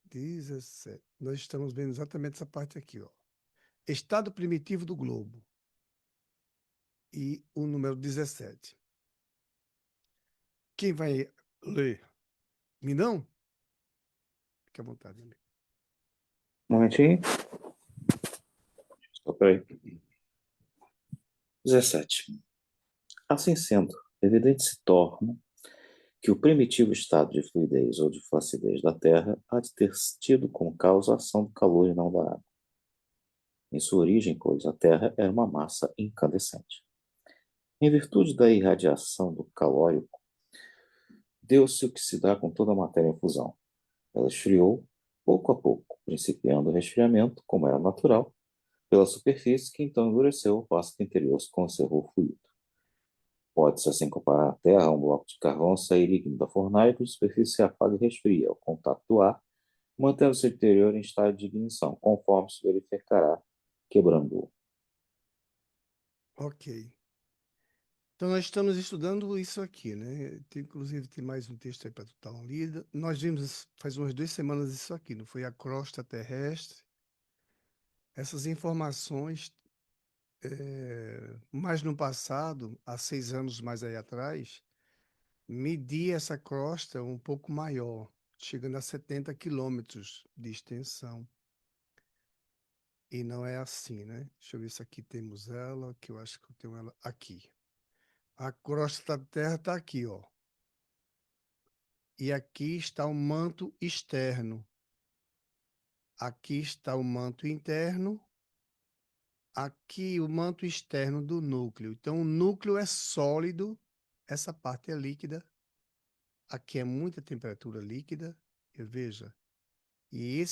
17. Nós estamos vendo exatamente essa parte aqui, ó. Estado primitivo do globo. E o número 17. Quem vai ler? Minão? Fique à vontade, amigo. Um momentinho. Só peraí. 17. Assim sendo, evidente se torna que o primitivo estado de fluidez ou de flacidez da Terra há de ter tido como causa a ação do calor e não da água. Em sua origem, pois, a Terra era uma massa incandescente. Em virtude da irradiação do calórico, deu-se o que se dá com toda a matéria em fusão. Ela esfriou, pouco a pouco, principiando o resfriamento, como era natural, pela superfície, que então endureceu, ao passo que o interior se conservou fluido. Pode-se assim comparar a Terra a um bloco de carvão a sair líquido da fornalha, cuja superfície se apaga e resfria ao contato do ar, mantendo seu interior em estado de ignição, conforme se verificará quebrando-o. Ok. Então, nós estamos estudando isso aqui, né? Inclusive, tem mais um texto aí para tu dar uma lida. Nós vimos faz umas 2 semanas isso aqui, não foi? A crosta terrestre. Essas informações, mais no passado, há 6 anos mais aí atrás, medi essa crosta um pouco maior, chegando a 70 quilômetros de extensão. E não é assim, né? Deixa eu ver se aqui temos ela, que eu acho que eu tenho ela aqui. A crosta da Terra está aqui, ó. E aqui está o manto externo. Aqui está o manto interno. Aqui o manto externo do núcleo. Então, o núcleo é sólido, essa parte é líquida. Aqui é muita temperatura líquida. E veja. E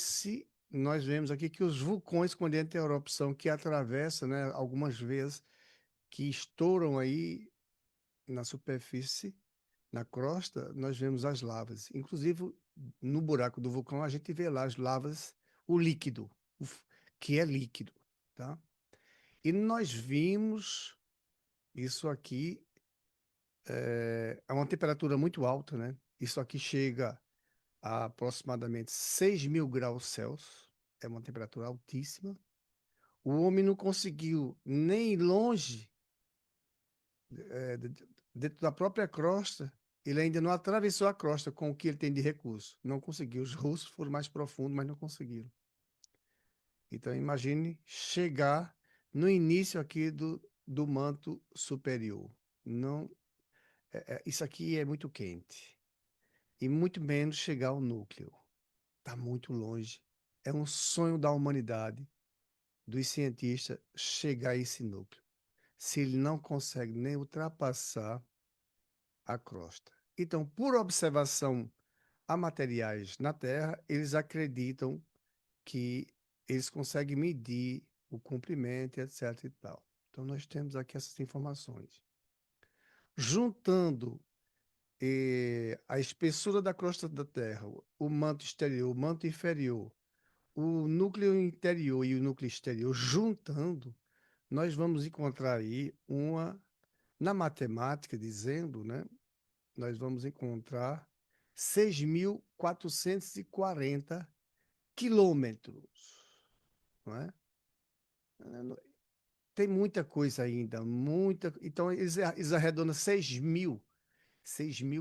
nós vemos aqui que os vulcões, quando entra a erupção, que atravessa, né, algumas vezes, que estouram aí na superfície, na crosta, nós vemos as lavas. Inclusive, no buraco do vulcão, a gente vê lá as lavas, o líquido, que é líquido, tá? E nós vimos isso aqui, é uma temperatura muito alta, né? Isso aqui chega a aproximadamente 6.000 graus Celsius, é uma temperatura altíssima. O homem não conseguiu nem ir longe, dentro da própria crosta, ele ainda não atravessou a crosta com o que ele tem de recurso. Não conseguiu. Os russos foram mais profundos, mas não conseguiram. Então, imagine chegar no início aqui do manto superior. Não, isso aqui é muito quente. E muito menos chegar ao núcleo. Está muito longe. É um sonho da humanidade, dos cientistas, chegar a esse núcleo. Se ele não consegue nem ultrapassar a crosta. Então, por observação a materiais na Terra, eles acreditam que eles conseguem medir o comprimento, etc. e tal. Então, nós temos aqui essas informações. Juntando a espessura da crosta da Terra, o manto exterior, o manto inferior, o núcleo interior e o núcleo exterior, juntando, nós vamos encontrar aí na matemática, dizendo, né? Nós vamos encontrar 6.440 quilômetros, não é? Tem muita coisa ainda, muita. Então, eles arredondam 6.000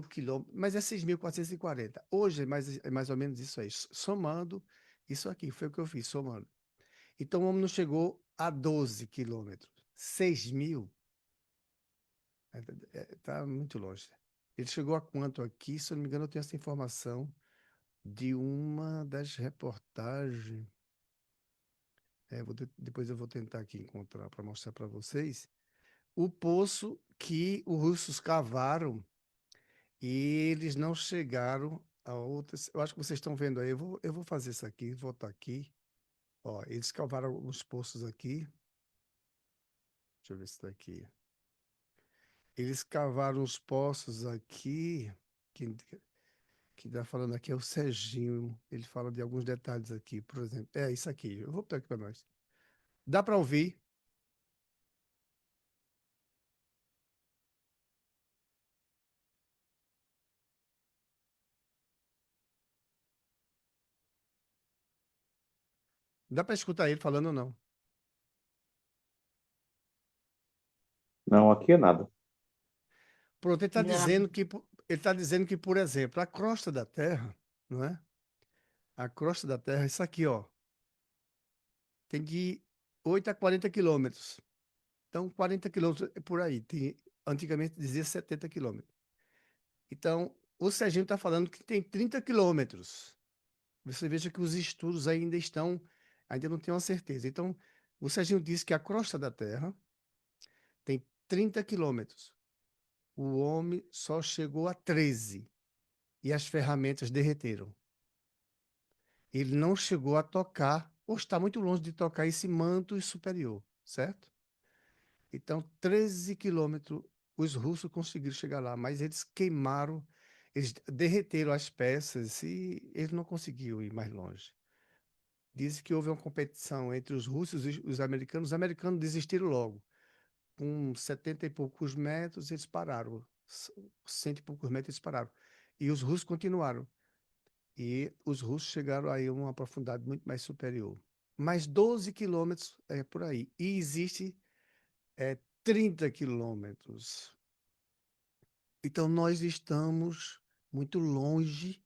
quilômetros, mas é 6.440. Hoje é mais ou menos isso aí, somando isso aqui, foi o que eu fiz, somando. Então, o homem não chegou a 12 quilômetros. 6.000 está muito longe. Ele chegou a quanto aqui? Se eu não me engano, eu tenho essa informação de uma das reportagens. Depois eu vou tentar aqui encontrar para mostrar para vocês. O poço que os russos cavaram e eles não chegaram a outras. Eu acho que vocês estão vendo aí. Eu vou fazer isso aqui, voltar aqui. Ó, eles cavaram alguns poços aqui. Deixa eu ver se está aqui. Eles cavaram os poços aqui. Que está falando aqui é o Serginho. Ele fala de alguns detalhes aqui, por exemplo. É isso aqui. Eu vou botar aqui para nós. Dá para ouvir? Dá para escutar ele falando ou não? Não, aqui é nada. Pronto, ele está Já. dizendo que, por exemplo, a crosta da Terra, não é? A crosta da Terra, isso aqui, ó, tem de 8 a 40 quilômetros. Então, 40 quilômetros é por aí. Antigamente dizia 70 quilômetros. Então, o Serginho está falando que tem 30 quilômetros. Você veja que os estudos ainda não têm uma certeza. Então, o Serginho disse que a crosta da Terra tem 30 quilômetros. O homem só chegou a 13 e as ferramentas derreteram. Ele não chegou a tocar, ou está muito longe de tocar esse manto superior, certo? Então, 13 quilômetros, os russos conseguiram chegar lá, mas eles queimaram, eles derreteram as peças e eles não conseguiram ir mais longe. Diz que houve uma competição entre os russos e os americanos. Os americanos desistiram logo. com 70 e poucos metros, eles pararam. 100 e poucos metros, eles pararam. E os russos continuaram. E os russos chegaram aí a uma profundidade muito mais superior. Mais 12 quilômetros é por aí. E existe 30 quilômetros. Então, nós estamos muito longe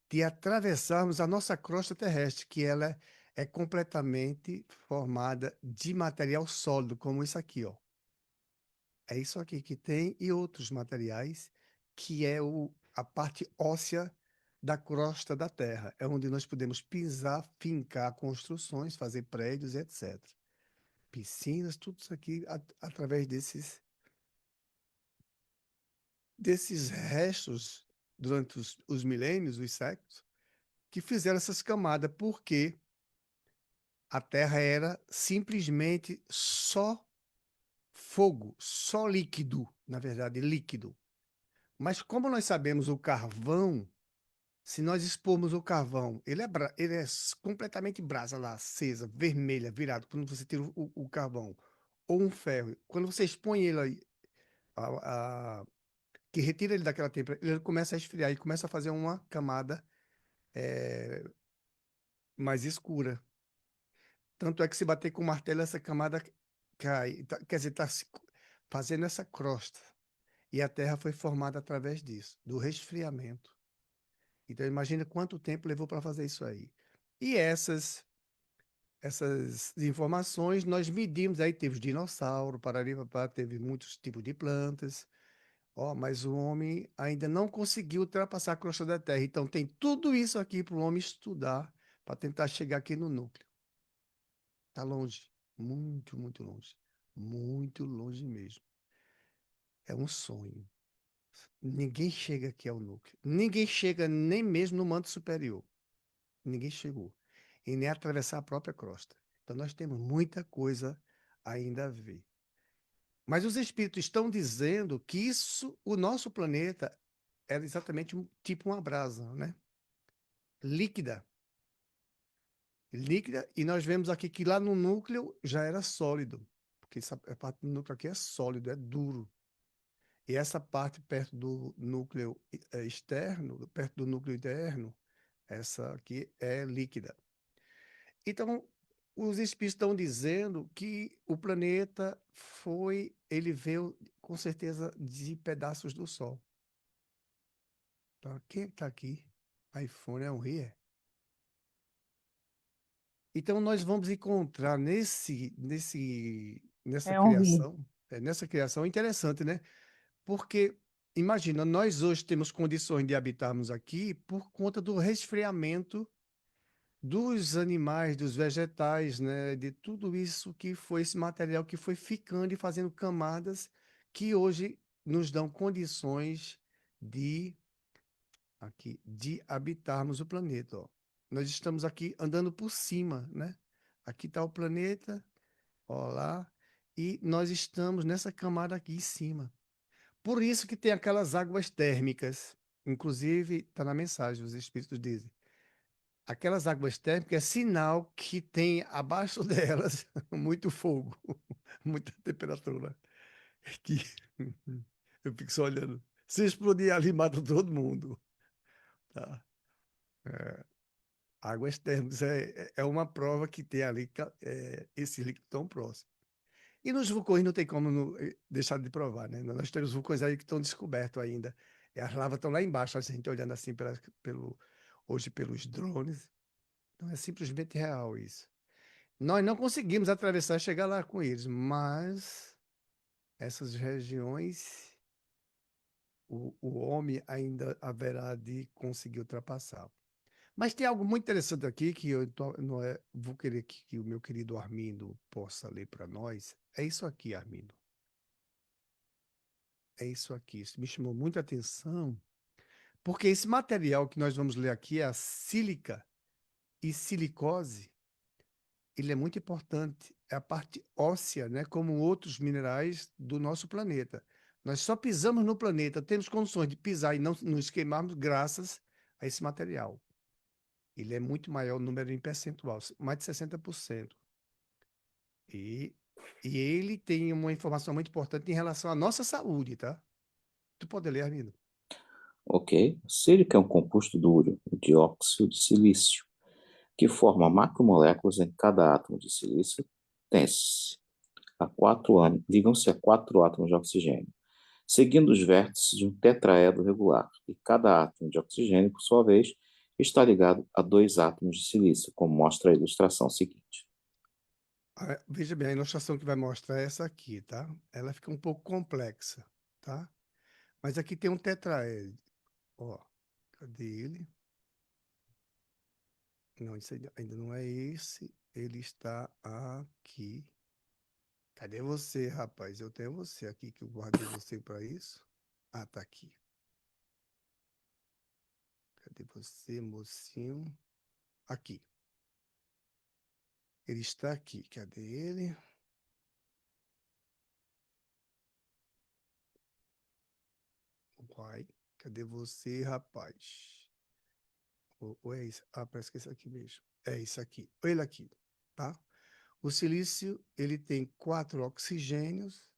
de atravessarmos a nossa crosta terrestre, que ela é completamente formada de material sólido, como isso aqui, ó. É isso aqui que tem e outros materiais, que é a parte óssea da crosta da Terra. É onde nós podemos pisar, fincar construções, fazer prédios, etc. Piscinas, tudo isso aqui através desses restos durante os milênios, os séculos, que fizeram essas camadas, porque a Terra era simplesmente só fogo, só líquido, na verdade, líquido. Mas como nós sabemos o carvão, se nós expormos o carvão, ele é completamente brasa lá, acesa, vermelha, virado, quando você tira o carvão, ou um ferro, quando você expõe ele aí, que retira ele daquela temperatura, ele começa a esfriar e começa a fazer uma camada mais escura. Tanto é que se bater com o martelo, essa camada cai. Quer dizer, está fazendo essa crosta. E a Terra foi formada através disso, do resfriamento. Então, imagina quanto tempo levou para fazer isso aí. E essas informações nós medimos. Aí teve os dinossauros, teve muitos tipos de plantas. Ó, mas o homem ainda não conseguiu ultrapassar a crosta da Terra. Então, tem tudo isso aqui para o homem estudar, para tentar chegar aqui no núcleo. Está longe, muito, muito longe. Muito longe mesmo. É um sonho. Ninguém chega aqui ao núcleo. Ninguém chega nem mesmo no manto superior. Ninguém chegou. E nem atravessar a própria crosta. Então nós temos muita coisa ainda a ver. Mas os espíritos estão dizendo que isso, o nosso planeta, era exatamente tipo uma brasa, né? Líquida. Líquida. E nós vemos aqui que lá no núcleo já era sólido. Porque essa parte do núcleo aqui é sólido, é duro. E essa parte perto do núcleo externo, perto do núcleo interno, essa aqui é líquida. Então, os espíritos estão dizendo que o planeta ele veio com certeza de pedaços do Sol. Tá? Quem está aqui? iPhone é um rir. Então, nós vamos encontrar É um rio. nessa criação interessante, né? Porque, imagina, nós hoje temos condições de habitarmos aqui por conta do resfriamento dos animais, dos vegetais, né? De tudo isso que foi esse material que foi ficando e fazendo camadas que hoje nos dão condições de, de habitarmos o planeta, ó. Nós estamos aqui andando por cima, né? Aqui está o planeta, ó lá, e nós estamos nessa camada aqui em cima. Por isso que tem aquelas águas térmicas. Inclusive, está na mensagem, os espíritos dizem. Aquelas águas térmicas é sinal que tem abaixo delas muito fogo, muita temperatura. Que eu fico só olhando. Se explodir ali, mata todo mundo. Tá? Águas térmicas é uma prova que tem ali esse líquido tão próximo. E nos vulcões não tem como deixar de provar, né? Nós temos vulcões aí que estão descobertos ainda. E as lavas estão lá embaixo, a gente olhando assim hoje pelos drones. Então é simplesmente real isso. Nós não conseguimos atravessar e chegar lá com eles, mas essas regiões o homem ainda haverá de conseguir ultrapassar. Mas tem algo muito interessante aqui que vou querer que o meu querido Armindo possa ler para nós. É isso aqui, Armindo. É isso aqui. Isso me chamou muita atenção, porque esse material que nós vamos ler aqui é a sílica e silicose. Ele é muito importante. É a parte óssea, né? Como outros minerais do nosso planeta. Nós só pisamos no planeta, temos condições de pisar e não nos queimarmos graças a esse material. Ele é muito maior o número em percentual, mais de 60%. E E ele tem uma informação muito importante em relação à nossa saúde, tá? Tu pode ler, Armindo? Ok? Sílica é um composto duro, o dióxido de silício, que forma macromoléculas em cada átomo de silício, ligam-se a 4 átomos de oxigênio, seguindo os vértices de um tetraedro regular, e cada átomo de oxigênio, por sua vez, está ligado a 2 átomos de silício, como mostra a ilustração seguinte. Veja bem, a ilustração que vai mostrar é essa aqui, tá? Ela fica um pouco complexa, tá? Mas aqui tem um tetraedro. Ó, cadê ele? Não, isso ainda não é esse. Ele está aqui. Cadê você, rapaz? Eu tenho você aqui, que eu guardei você para isso. Ah, tá aqui. Cadê você, mocinho? Aqui. Ele está aqui. Cadê ele? Uai. Cadê você, rapaz? Ou é isso? Ah, parece que é isso aqui mesmo. É isso aqui. Ele aqui, tá? O silício, ele tem 4 oxigênios,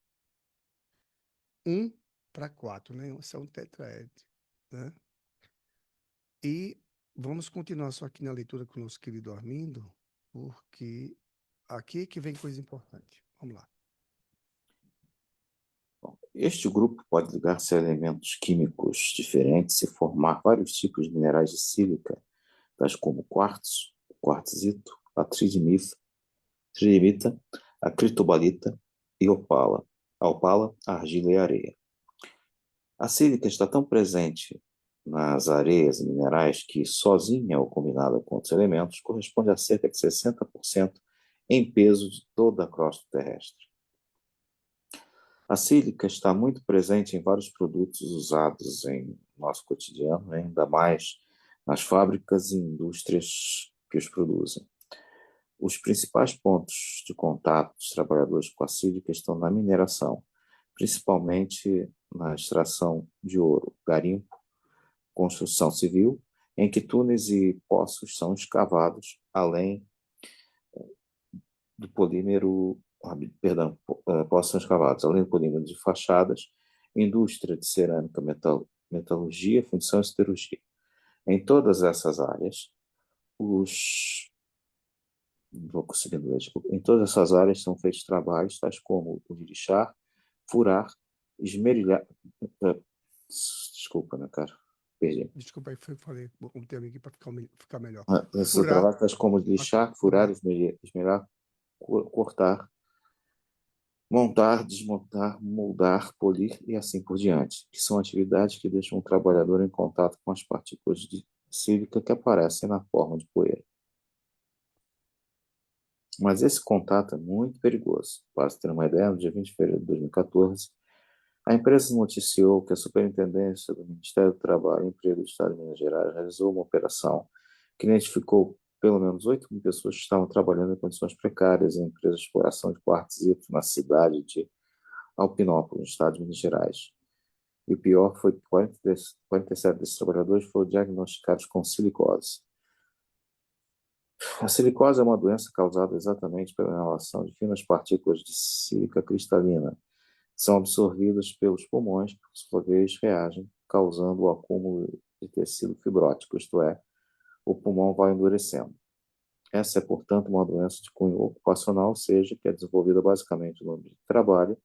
1 para 4, né? Isso é um tetraedro, né? E vamos continuar só aqui na leitura com o nosso querido Armindo, porque aqui é que vem coisa importante. Vamos lá. Bom, este grupo pode ligar-se a elementos químicos diferentes e formar vários tipos de minerais de sílica, tais como quartzo, quartzito, a tridimita, a critobalita e a opala, a argila e a areia. A sílica está tão presente nas areias e minerais que, sozinha ou combinada com outros elementos, corresponde a cerca de 60% em peso de toda a crosta terrestre. A sílica está muito presente em vários produtos usados em nosso cotidiano, né? Ainda mais nas fábricas e indústrias que os produzem. Os principais pontos de contato dos trabalhadores com a sílica estão na mineração, principalmente na extração de ouro, garimpo, construção civil, em que túneis e poços são escavados, além do polímero, poços são escavados, além do polímero de fachadas, indústria de cerâmica, metalurgia, fundição e siderurgia. Em todas essas áreas, vou conseguindo ler, desculpa. Em todas essas áreas são feitos trabalhos tais como o de lixar, furar, esmerilhar. Desculpa, né, cara? Perdi. Desculpa aí, falei um termo aqui para ficar melhor. Esses Furar, trabalhos tais como de lixar, furar, esmerilhar, cortar, montar, desmontar, moldar, polir e assim por diante, que são atividades que deixam o trabalhador em contato com as partículas de sílica que aparecem na forma de poeira. Mas esse contato é muito perigoso. Para você ter uma ideia, no dia 20 de fevereiro de 2014, a empresa noticiou que a Superintendência do Ministério do Trabalho e Emprego do Estado de Minas Gerais realizou uma operação que identificou pelo menos 8.000 pessoas que estavam trabalhando em condições precárias em empresas de exploração de quartzito na cidade de Alpinópolis, no estado de Minas Gerais. E o pior foi que 47 desses trabalhadores foram diagnosticados com silicose. A silicose é uma doença causada exatamente pela inalação de finas partículas de sílica cristalina, que são absorvidas pelos pulmões, que por sua vez reagem, causando o acúmulo de tecido fibrótico, isto é, o pulmão vai endurecendo. Essa é, portanto, uma doença de cunho ocupacional, ou seja, que é desenvolvida basicamente no ambiente de trabalho,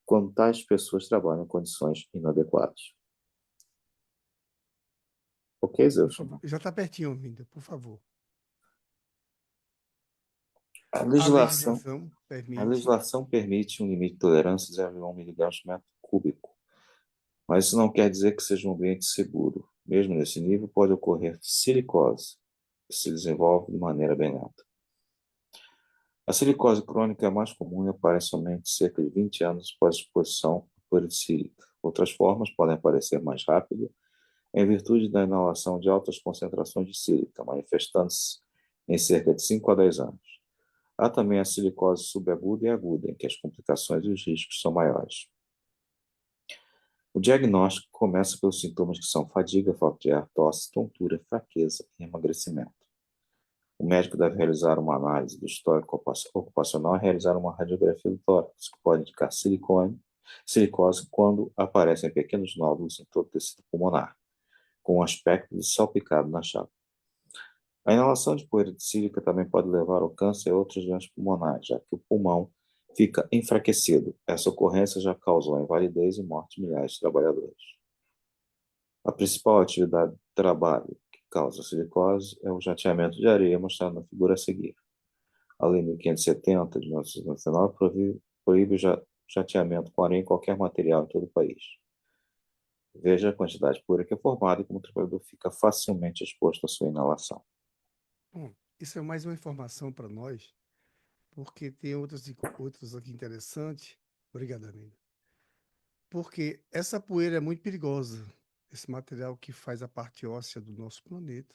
quando tais pessoas trabalham em condições inadequadas. Ok, Zeus? já está pertinho, Armindo, por favor. A A legislação, legislação a permite. legislação permite um limite de tolerância de 0,1 miligramas por metro cúbico, mas isso não quer dizer que seja um ambiente seguro. Mesmo nesse nível, pode ocorrer silicose, que se desenvolve de maneira bem lenta. A silicose crônica é mais comum e aparece somente cerca de 20 anos após a exposição à poeira de sílica. Outras formas podem aparecer mais rápido, em virtude da inalação de altas concentrações de sílica, manifestando-se em cerca de 5 a 10 anos. Há também a silicose subaguda e aguda, em que as complicações e os riscos são maiores. O diagnóstico começa pelos sintomas que são fadiga, falta de ar, tosse, tontura, fraqueza e emagrecimento. O médico deve realizar uma análise do histórico ocupacional e realizar uma radiografia do tórax, que pode indicar silicose quando aparecem pequenos nódulos em todo o tecido pulmonar, com um aspecto de salpicado na chapa. A inalação de poeira de sílica também pode levar ao câncer e outras doenças pulmonares, já que o pulmão fica enfraquecido. Essa ocorrência já causou invalidez e morte de milhares de trabalhadores. A principal atividade de trabalho que causa silicose é o jateamento de areia, mostrado na figura a seguir. A Lei 1570 de 1999 proíbe o jateamento com areia em qualquer material em todo o país. Veja a quantidade de poeira que é formada e como o trabalhador fica facilmente exposto à sua inalação. Bom, isso é mais uma informação para nós, porque tem outros aqui interessantes. Obrigado, amigo. Porque essa poeira é muito perigosa. Esse material que faz a parte óssea do nosso planeta.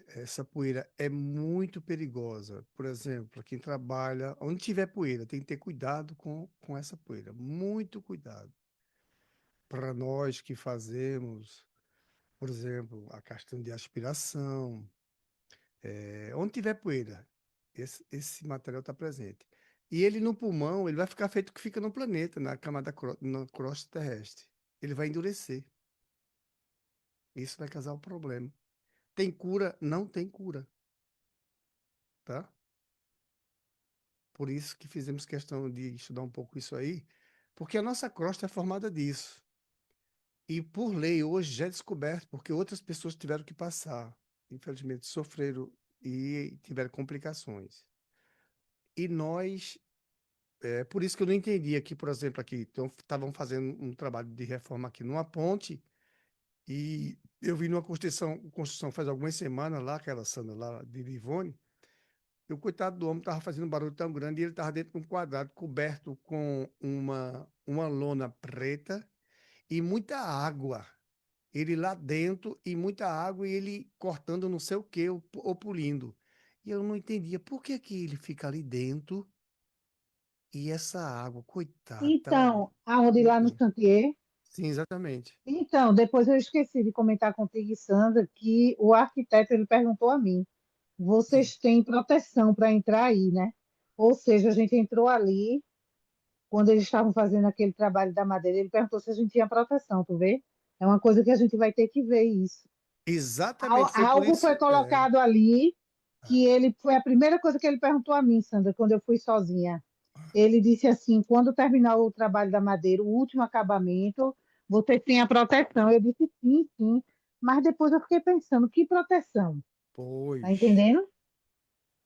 Essa poeira é muito perigosa. Por exemplo, quem trabalha, onde tiver poeira, tem que ter cuidado com essa poeira. Muito cuidado. Para nós que fazemos, por exemplo, a questão de aspiração, onde tiver poeira, esse material está presente. E ele no pulmão, ele vai ficar feito o que fica no planeta, na camada, na crosta terrestre. Ele vai endurecer. Isso vai causar um problema. Tem cura? Não tem cura, tá? Por isso que fizemos questão de estudar um pouco isso aí, porque a nossa crosta é formada disso. E por lei hoje já é descoberto, porque outras pessoas tiveram que passar. Infelizmente sofreram e tiveram complicações. E nós, por isso que eu não entendi aqui, por exemplo, aqui, então, estavam fazendo um trabalho de reforma aqui numa ponte, e eu vi numa construção faz algumas semanas lá, aquela Sandra lá de Livone, e o coitado do homem estava fazendo um barulho tão grande e ele estava dentro de um quadrado coberto com uma lona preta e muita água. Ele lá dentro e muita água e ele cortando não sei o que ou pulindo. E eu não entendia por que que ele fica ali dentro e essa água, coitado, tava Então, aonde lá no gritando. Santier? Sim, exatamente. Então, depois eu esqueci de comentar contigo, Sandra, que o arquiteto ele perguntou a mim: vocês têm proteção para entrar aí, né? Ou seja, a gente entrou ali, quando eles estavam fazendo aquele trabalho da madeira, ele perguntou se a gente tinha proteção, tu vê? É uma coisa que a gente vai ter que ver isso. Exatamente, foi por Algo foi isso. colocado ali que ele foi a primeira coisa que ele perguntou a mim, Sandra, quando eu fui sozinha. Ele disse assim: quando terminar o trabalho da madeira, o último acabamento, você tem a proteção. Eu disse sim, sim. Mas depois eu fiquei pensando: que proteção? Tá Pois. entendendo?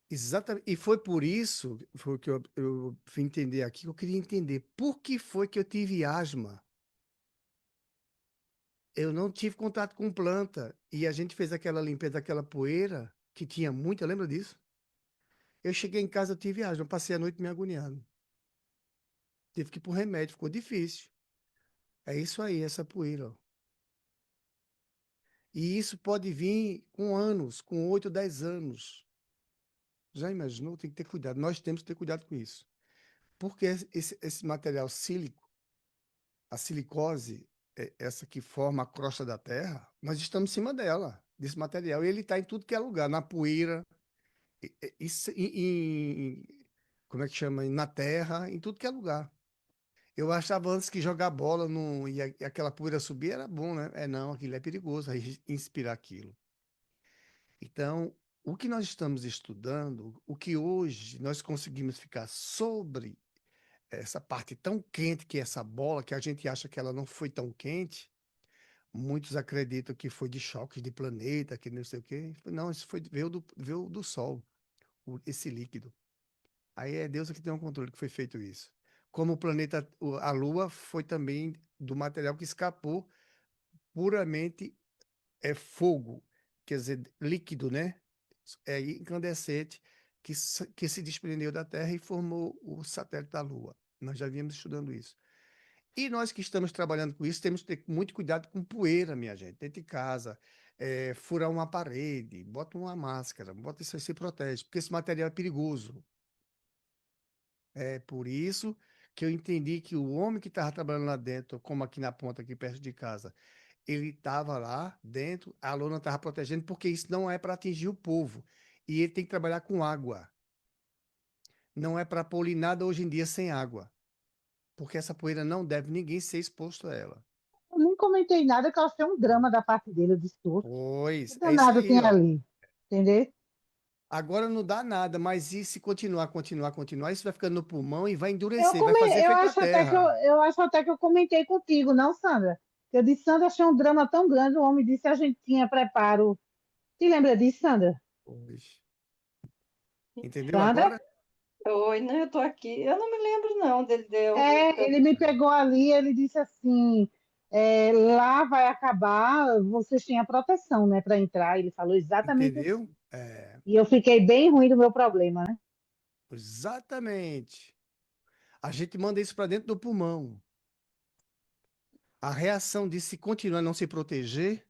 Exatamente. E foi por isso, foi o que eu fui entender aqui, que eu queria entender por que foi que eu tive asma. Eu não tive contato com planta. E a gente fez aquela limpeza daquela poeira, que tinha muita, lembra disso? Eu cheguei em casa, eu tive asma, eu passei a noite me agoniando. Tive que ir pro remédio, ficou difícil. É isso aí, essa poeira, ó. E isso pode vir com anos, com 8, 10 anos. Já imaginou? Tem que ter cuidado. Nós temos que ter cuidado com isso. Porque esse material sílico, a silicose, essa que forma a crosta da Terra, nós estamos em cima dela, desse material. E ele está em tudo que é lugar, na poeira, isso, como é que chama? Na terra, em tudo que é lugar. Eu achava antes que jogar bola e aquela poeira subir era bom, né? Não, aquilo é perigoso, aí inspirar aquilo. Então, o que nós estamos estudando, o que hoje nós conseguimos ficar sobre essa parte tão quente que é essa bola, que a gente acha que ela não foi tão quente, muitos acreditam que foi de choques de planeta, que não sei o quê. Não, isso veio do Sol, esse líquido. Aí é Deus que tem um controle que foi feito isso. Como o planeta, a Lua foi também do material que escapou puramente fogo, quer dizer, líquido, né? É incandescente que se desprendeu da Terra e formou o satélite da Lua. Nós já vínhamos estudando isso. E nós que estamos trabalhando com isso, temos que ter muito cuidado com poeira, minha gente, dentro de casa. Furar uma parede, bota uma máscara, bota isso aí, se protege, porque esse material é perigoso. É por isso que eu entendi que o homem que estava trabalhando lá dentro, como aqui na ponta, aqui perto de casa, ele estava lá dentro, a lona estava protegendo, porque isso não é para atingir o povo. e ele tem que trabalhar com água. Não é para polir nada hoje em dia sem água, porque essa poeira não deve ninguém ser exposto a ela. Eu nem comentei nada, que eu achei um drama da parte dele. Eu disse, "Pô, que Pois, é isso danado aí, tem ó. ali. Entendeu? Agora não dá nada, mas e se continuar, isso vai ficando no pulmão e vai Eu, endurecer, vai come... fazer eu feito a acho até que terra. eu acho até que eu comentei contigo, não, Sandra? Eu disse, Sandra, achei um drama tão grande. O homem disse que a gente tinha preparo. Te lembra disso, Sandra? Pois. Entendeu? Sandra? Agora, Oi, não, eu tô aqui. Eu não me lembro, não, dele deu. É, ele me pegou ali, ele disse assim, lá vai acabar, vocês têm a proteção, né, para entrar. Ele falou exatamente entendeu? assim. É, E eu fiquei bem ruim do meu problema, né? exatamente. A gente manda isso para dentro do pulmão. A reação de se continuar a não se proteger,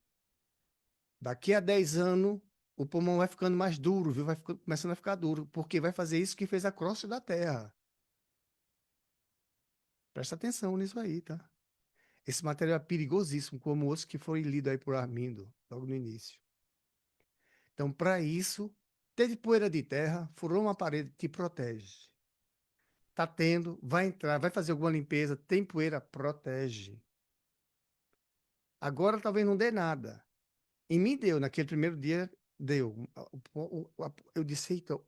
daqui a 10 anos, o pulmão vai ficando mais duro, viu? Começando a ficar duro, porque vai fazer isso que fez a crosta da Terra. Presta atenção nisso aí, tá? Esse material é perigosíssimo, como outros que foram lidos aí por Armindo, logo no início. Então, para isso, teve poeira de terra, furou uma parede, te protege. Tá tendo, vai entrar, vai fazer alguma limpeza, tem poeira, protege. Agora talvez não dê nada. Em mim deu, naquele primeiro dia, deu. Eu disse, eita,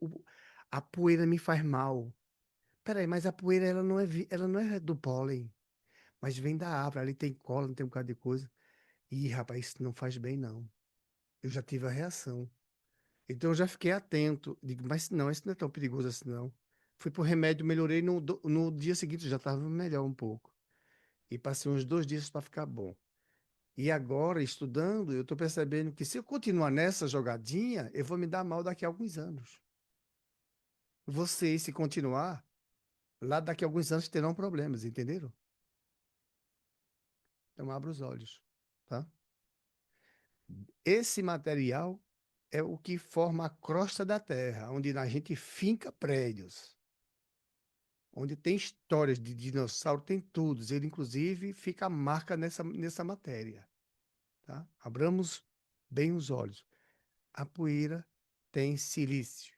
a poeira me faz mal. Peraí, mas a poeira ela não é do pólen, mas vem da árvore, ali tem cola, não tem um bocado de coisa. Ih, rapaz, isso não faz bem, não. Eu já tive a reação. Então eu já fiquei atento. Digo, mas não, isso não é tão perigoso assim, não. Fui pro remédio, melhorei. No dia seguinte já estava melhor um pouco. E passei uns 2 dias para ficar bom. E agora, estudando, eu estou percebendo que se eu continuar nessa jogadinha, eu vou me dar mal daqui a alguns anos. Vocês, se continuar, lá daqui a alguns anos terão problemas, entenderam? Então abra os olhos, tá? Esse material é o que forma a crosta da Terra, onde a gente finca prédios. Onde tem histórias de dinossauro, tem tudo. Ele, inclusive, fica a marca nessa matéria. Tá? Abramos bem os olhos. A poeira tem silício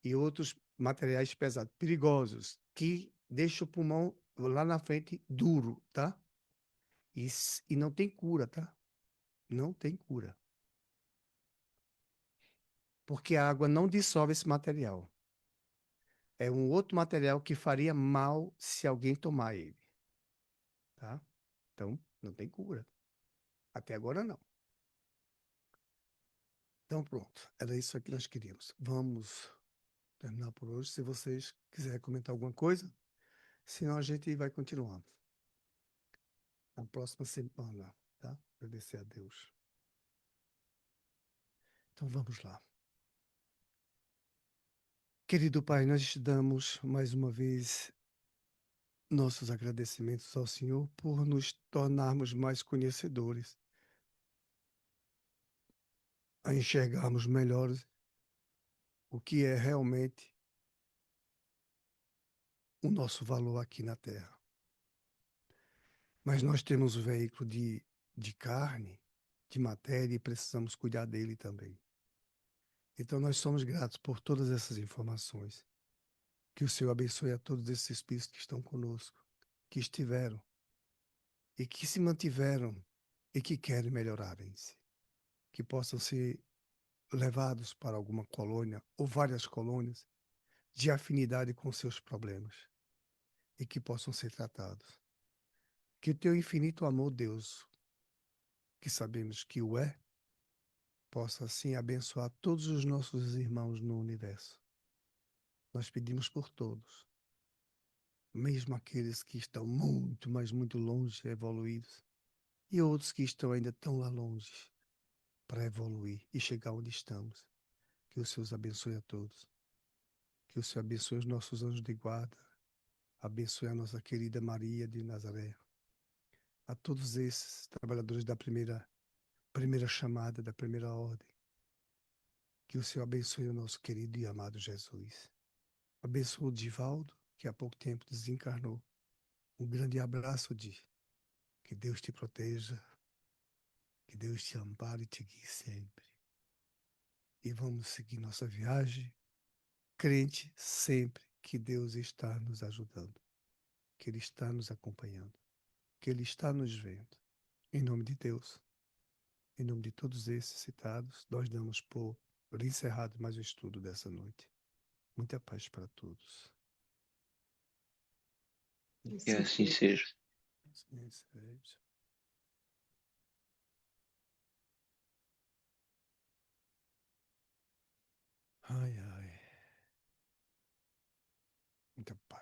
e outros materiais pesados, perigosos, que deixam o pulmão lá na frente duro, tá? E não tem cura, tá? Não tem cura. Porque a água não dissolve esse material. É um outro material que faria mal se alguém tomar ele, tá? Então, não tem cura. Até agora, não. Então, pronto. Era isso que nós queríamos. Vamos terminar por hoje. Se vocês quiserem comentar alguma coisa, senão a gente vai continuando na próxima semana, tá? Agradecer a Deus. Então, vamos lá. Querido Pai, nós te damos mais uma vez nossos agradecimentos ao Senhor por nos tornarmos mais conhecedores, a enxergarmos melhor o que é realmente o nosso valor aqui na Terra. Mas nós temos o veículo de carne, de matéria, e precisamos cuidar dele também. Então nós somos gratos por todas essas informações. Que o Senhor abençoe a todos esses espíritos que estão conosco, que estiveram e que se mantiveram e que querem melhorarem-se. Que possam ser levados para alguma colônia ou várias colônias de afinidade com seus problemas e que possam ser tratados. Que o teu infinito amor, Deus, que sabemos que o é, possa assim abençoar todos os nossos irmãos no universo. Nós pedimos por todos, mesmo aqueles que estão muito, mas muito longe, evoluídos, e outros que estão ainda tão lá longe para evoluir e chegar onde estamos. Que o Senhor os abençoe a todos. Que o Senhor abençoe os nossos anjos de guarda. Abençoe a nossa querida Maria de Nazaré. A todos esses trabalhadores da primeira chamada, da primeira ordem. Que o Senhor abençoe o nosso querido e amado Jesus. Abençoe o Divaldo, que há pouco tempo desencarnou. Um grande abraço, Di. Que Deus te proteja. Que Deus te ampare e te guie sempre. e vamos seguir nossa viagem, crente sempre que Deus está nos ajudando, que Ele está nos acompanhando, que Ele está nos vendo. Em nome de Deus, em nome de todos esses citados, nós damos por encerrado mais o estudo dessa noite. Muita paz para todos. Que assim seja. Assim seja. Ai, ai. Muita paz.